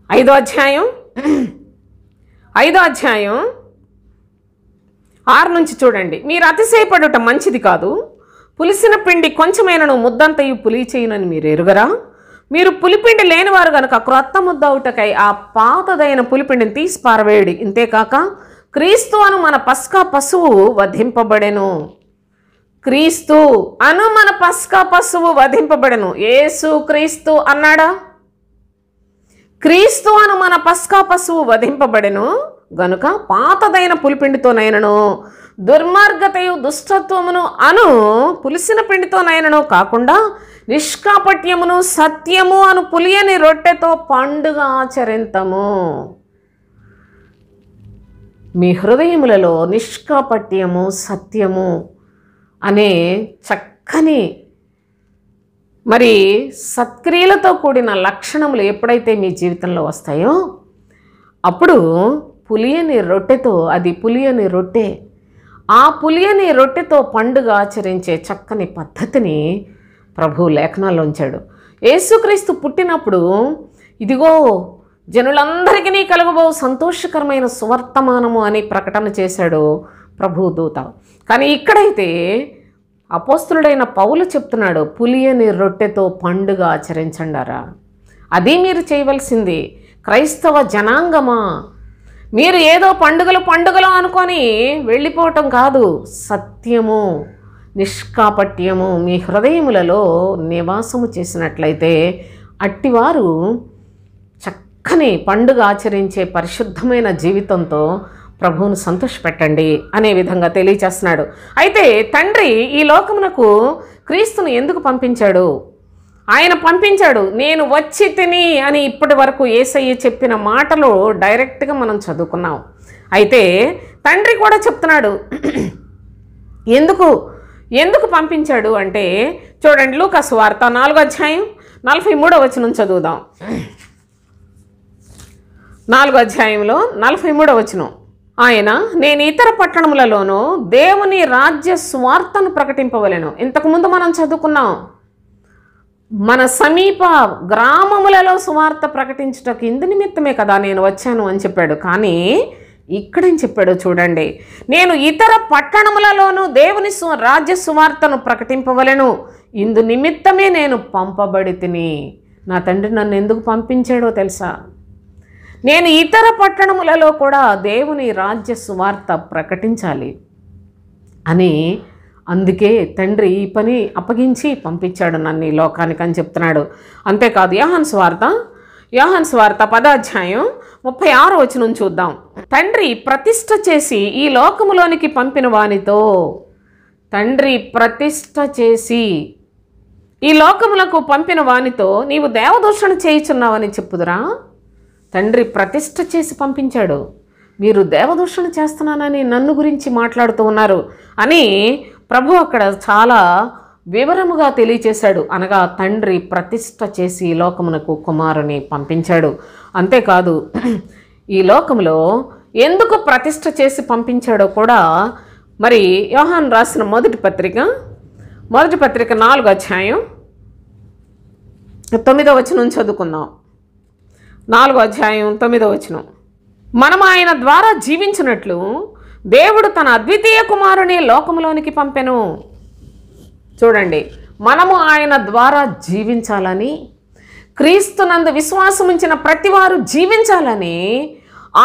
5వ అధ్యాయం 6 నుంచి చూడండి. మీరు అతిశయపడుట మంచిది కాదు. పులిసిన పిండి కొంచెమైనను ముద్దంతయు పులిచేయునని మీరు ఎరుగరా? మీరు పులిపిండి లేనివారు గనుక క్రొత్త ముద్ద అవుటకై ఆ పాతదైన పులిపిండిని తీసి పారవేయుడి. ఇంతేకాక క్రీస్తు అను మన పస్కా పశువు వధింపబడెను. క్రీస్తు అను మన పస్కా పశువు వధింపబడెను. యేసు క్రీస్తు అన్నాడా? క్రీస్తు అను మన పస్కా పశువు వధింపబడెను గనుక పాతదైన పులిపిండితోనైనను దుర్మార్గతయు దుష్టత్వమును అను పులిసిన పిండితోనైనను కాకుండా నిష్కాపట్యమును సత్యము అను పులియని రొట్టెతో పండుగ ఆచరింతము. మీ హృదయములలో నిష్కాపట్యము సత్యము అనే చక్కని మరి సత్క్రియలతో కూడిన లక్షణములు ఎప్పుడైతే మీ జీవితంలో వస్తాయో అప్పుడు పులియని రొట్టెతో, అది పులియని రొట్టె, ఆ పులియని రొట్టెతో పండుగ ఆచరించే చక్కని పద్ధతిని ప్రభు లేఖనాల్లో ఉంచాడు. యేసుక్రీస్తు పుట్టినప్పుడు ఇదిగో జనులందరికీ కలుగబో సంతోషకరమైన సువర్తమానము అని ప్రకటన చేశాడు ప్రభు దూత. కానీ ఇక్కడైతే అపోస్తులుడైన పౌలు చెప్తున్నాడు, పులియని రొట్టెతో పండుగ ఆచరించండారా. అది మీరు చేయవలసింది. క్రైస్తవ జనాంగమా, మీరు ఏదో పండుగలు అనుకొని వెళ్ళిపోవటం కాదు. సత్యము నిష్కాపట్యము మీ హృదయములలో నివాసము చేసినట్లయితే అట్టివారు చక్కని పండుగ ఆచరించే పరిశుద్ధమైన జీవితంతో ప్రభువును సంతోషపెట్టండి అనే విధంగా తెలియచేస్తున్నాడు. అయితే తండ్రి ఈ లోకమునకు క్రీస్తును ఎందుకు పంపించాడు? ఆయన పంపించాడు, నేను వచ్చి తిని అని ఇప్పటి వరకు యేసయ్య చెప్పిన మాటలు డైరెక్ట్గా మనం చదువుకున్నాం. అయితే తండ్రి కూడా చెప్తున్నాడు ఎందుకు పంపించాడు అంటే చూడండి, లూకా సువార్త 4వ అధ్యాయం 43వ వచనం చదువుదాం. 4వ అధ్యాయంలో 43వ వచనం, ఆయన నేను ఇతర పట్టణములలోనూ దేవుని రాజ్య స్వార్థను ప్రకటింపవలెను. ఇంతకుముందు మనం చదువుకున్నాం, మన సమీప గ్రామములలో సువార్త ప్రకటించుటకు ఇందు నిమిత్తమే కదా నేను వచ్చాను అని చెప్పాడు. కానీ ఇక్కడేం చెప్పాడో చూడండి, నేను ఇతర పట్టణములలోనూ దేవుని రాజ్య సువార్తను ప్రకటింపవలెను, ఇందు నిమిత్తమే నేను పంపబడి తిని. నా తండ్రి నన్ను ఎందుకు పంపించాడో తెలుసా? నేను ఇతర పట్టణములలో కూడా దేవుని రాజ్య సువార్త ప్రకటించాలి అని, అందుకే తండ్రి ఈ పని అప్పగించి పంపించాడు నన్ను ఈ లోకానికి అని చెప్తున్నాడు. అంతేకాదు యోహాను సువార్త 10వ అధ్యాయం 36వ వచనం చూద్దాం. తండ్రి ప్రతిష్ఠ చేసి ఈ లోకములోనికి పంపిన వానితో, తండ్రి ప్రతిష్ఠ చేసి ఈ లోకములకు పంపిన వానితో నీవు దేవదూషణ చేయుచున్నావని చెప్పుదురా? తండ్రి ప్రతిష్ఠ చేసి పంపించాడు, మీరు దేవదూషణ చేస్తున్నానని నన్ను గురించి మాట్లాడుతూ ఉన్నారు అని ప్రభు అక్కడ చాలా వివరముగా తెలియచేశాడు. అనగా తండ్రి ప్రతిష్ఠ చేసి ఈ లోకమునకు కుమారుని పంపించాడు. అంతేకాదు ఈ లోకములో ఎందుకు ప్రతిష్ఠ చేసి పంపించాడో కూడా మరి యోహాను రాసిన మొదటి పత్రిక 4వ అధ్యాయం 9వ వచనం చదువుకుందాం. 4వ అధ్యాయం 9వ వచనం. మనం ఆయన ద్వారా జీవించినట్లు దేవుడు తన అద్వితీయ కుమారుని లోకములోనికి పంపెను. చూడండి, మనము ఆయన ద్వారా జీవించాలని, క్రీస్తునందు విశ్వాసం ఉంచిన ప్రతివారు జీవించాలని,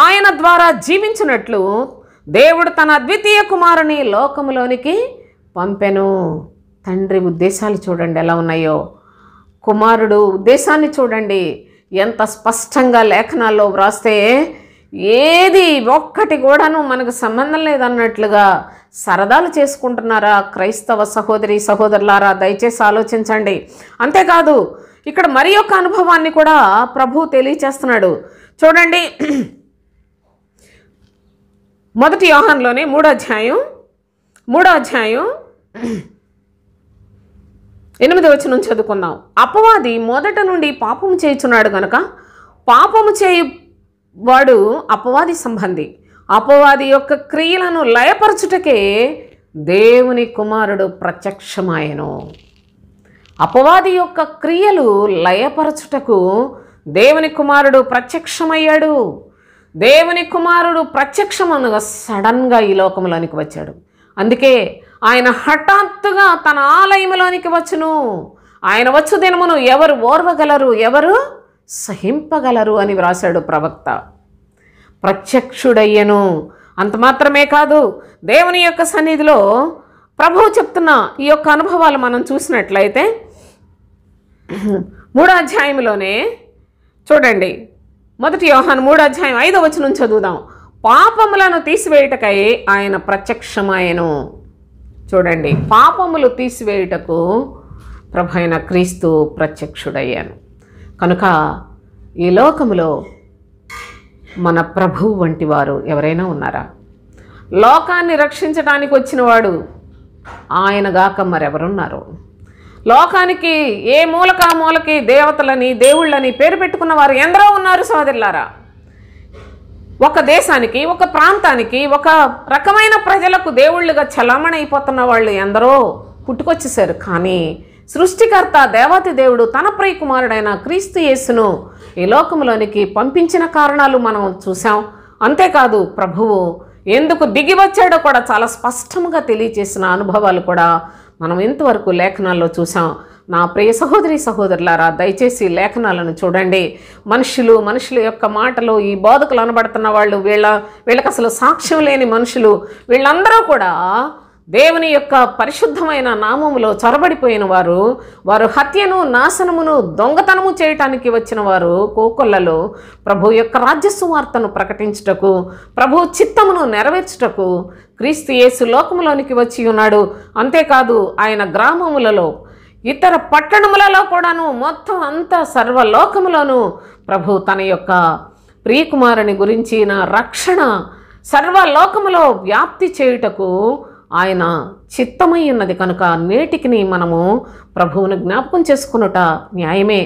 ఆయన ద్వారా జీవించినట్లు దేవుడు తన అద్వితీయ కుమారుని లోకములోనికి పంపెను. తండ్రి ఉద్దేశాలు చూడండి ఎలా ఉన్నాయో, కుమారుడు ఉద్దేశాన్ని చూడండి ఎంత స్పష్టంగా లేఖనాల్లో వ్రాస్తే ఏది ఒక్కటి కూడాను మనకు సంబంధం లేదన్నట్లుగా సరదాలు చేసుకుంటున్నారా క్రైస్తవ సహోదరి సహోదరులారా? దయచేసి ఆలోచించండి. అంతేకాదు ఇక్కడ మరి ఒక అనుభవాన్ని కూడా ప్రభు తెలియచేస్తున్నాడు. చూడండి, 1 యోహానులోనే 3వ అధ్యాయం 8వ వచనం చదువుకుందాం. అపవాది మొదట నుండి పాపము చేయుచున్నాడు గనుక పాపము చేయువాడు అపవాది సంబంధి, అపవాది యొక్క క్రియలను లయపరచుటకే దేవుని కుమారుడు ప్రత్యక్షమాయెను. అపవాది యొక్క క్రియలు లయపరచుటకు దేవుని కుమారుడు ప్రత్యక్షమయ్యాడు. దేవుని కుమారుడు ప్రత్యక్షమనగా సడన్గా ఈ లోకంలోనికి వచ్చాడు. అందుకే ఆయన హఠాత్తుగా తన ఆలయంలోనికి వచ్చును. ఆయన వచ్చు దినమును ఎవరు ఓర్వగలరు, ఎవరు సహింపగలరు అని వ్రాశాడు ప్రవక్త. ప్రత్యక్షుడయ్యను. అంత మాత్రమే కాదు, దేవుని యొక్క సన్నిధిలో ప్రభువు చెప్తున్న ఈ యొక్క అనుభవాలు మనం చూసినట్లయితే 3వ అధ్యాయంలోనే చూడండి, 1 యోహాను 3వ అధ్యాయం 5వ వచనం చదువుదాం. పాపములను తీసివేయుటకై ఆయన ప్రత్యక్షమాయెను. చూడండి, పాపములు తీసివేయుటకు ప్రభు అయిన క్రీస్తు ప్రత్యక్షుడయ్యాను. కనుక ఈ లోకములో మన ప్రభువు వంటి వారు ఎవరైనా ఉన్నారా? లోకాన్ని రక్షించడానికి వచ్చినవాడు ఆయనగాక మరెవరున్నారు? లోకానికి ఏ మూలకి దేవతలని దేవుళ్ళని పేరు పెట్టుకున్న వారు ఎందరో ఉన్నారు సోదరులారా. ఒక దేశానికి, ఒక ప్రాంతానికి, ఒక రకమైన ప్రజలకు దేవుళ్ళుగా చలామణి అయిపోతున్న వాళ్ళు ఎందరో పుట్టుకొచ్చేసారు. కానీ సృష్టికర్త దేవాతి దేవుడు తన ప్రియ కుమారుడైన క్రీస్తు యేసును ఈ లోకంలోనికి పంపించిన కారణాలు మనం చూసాం. అంతేకాదు ప్రభువు ఎందుకు దిగి వచ్చాడో కూడా చాలా స్పష్టంగా తెలియచేసిన అనుభవాలు కూడా మనం ఇంతవరకు లేఖనాల్లో చూసాం. నా ప్రియ సహోదరి సహోదరులారా, దయచేసి లేఖనాలను చూడండి. మనుషుల యొక్క మాటలు, ఈ బోధకులు అనబడుతున్న వాళ్ళు, వీళ్ళకి అసలు సాక్ష్యం లేని మనుషులు, వీళ్ళందరూ కూడా దేవుని యొక్క పరిశుద్ధమైన నామములో చొరబడిపోయిన వారు, వారు హత్యను, నాశనమును, దొంగతనము చేయటానికి వచ్చిన వారు కోకొల్లలో ప్రభు యొక్క రాజ్య సువార్తను ప్రకటించుటకు, ప్రభు చిత్తమును నెరవేర్చుటకు క్రీస్తు యేసు లోకములోనికి వచ్చి ఉన్నాడు. అంతేకాదు ఆయన గ్రామములలో, ఇతర పట్టణములలో కూడాను, మొత్తం అంతా సర్వలోకములోనూ ప్రభు తన యొక్క ప్రియకుమారుని గురించిన రక్షణ సర్వలోకములో వ్యాప్తి చేయుటకు ఆయన చిత్తమై ఉన్నది. కనుక నేటికి మనము ప్రభువును జ్ఞాపకం చేసుకునుట న్యాయమే.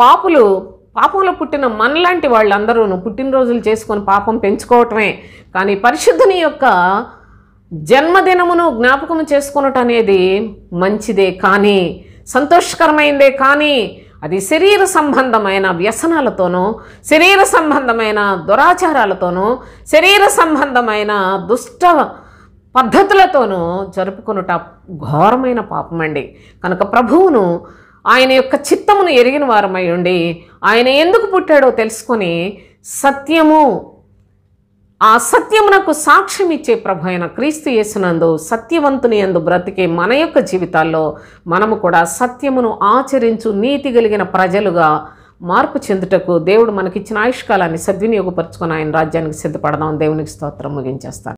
పాపంలో పుట్టిన మనలాంటి వాళ్ళందరూ పుట్టినరోజులు చేసుకొని పాపం పెంచుకోవటమే. కానీ పరిశుద్ధుని యొక్క జన్మదినమును జ్ఞాపకం చేసుకునుట అనేది మంచిదే. కానీ సంతోషకరమైందే, కానీ అది శరీర సంబంధమైన వ్యసనాలతోనూ, శరీర సంబంధమైన దురాచారాలతోనూ, శరీర సంబంధమైన దుష్ట పద్ధతులతోనూ జరుపుకొనుట ఘోరమైన పాపమండి. కనుక ప్రభువును, ఆయన యొక్క చిత్తమును ఎరిగిన వారమై ఉండి, ఆయన ఎందుకు పుట్టాడో తెలుసుకొని సత్యము, ఆ సత్యమునకు సాక్ష్యం ఇచ్చే ప్రభు అయిన క్రీస్తు యేసునందు సత్యవంతుని యందు బ్రతికే మన యొక్క జీవితాల్లో మనము కూడా సత్యమును ఆచరించు నీతి కలిగిన ప్రజలుగా మార్పు చెందుటకు దేవుడు మనకిచ్చిన ఆయుష్కాలాన్ని సద్వినియోగపరుచుకొని ఆయన రాజ్యానికి సిద్ధపడదాం. దేవునికి స్తోత్రం. ముగించేస్తాను.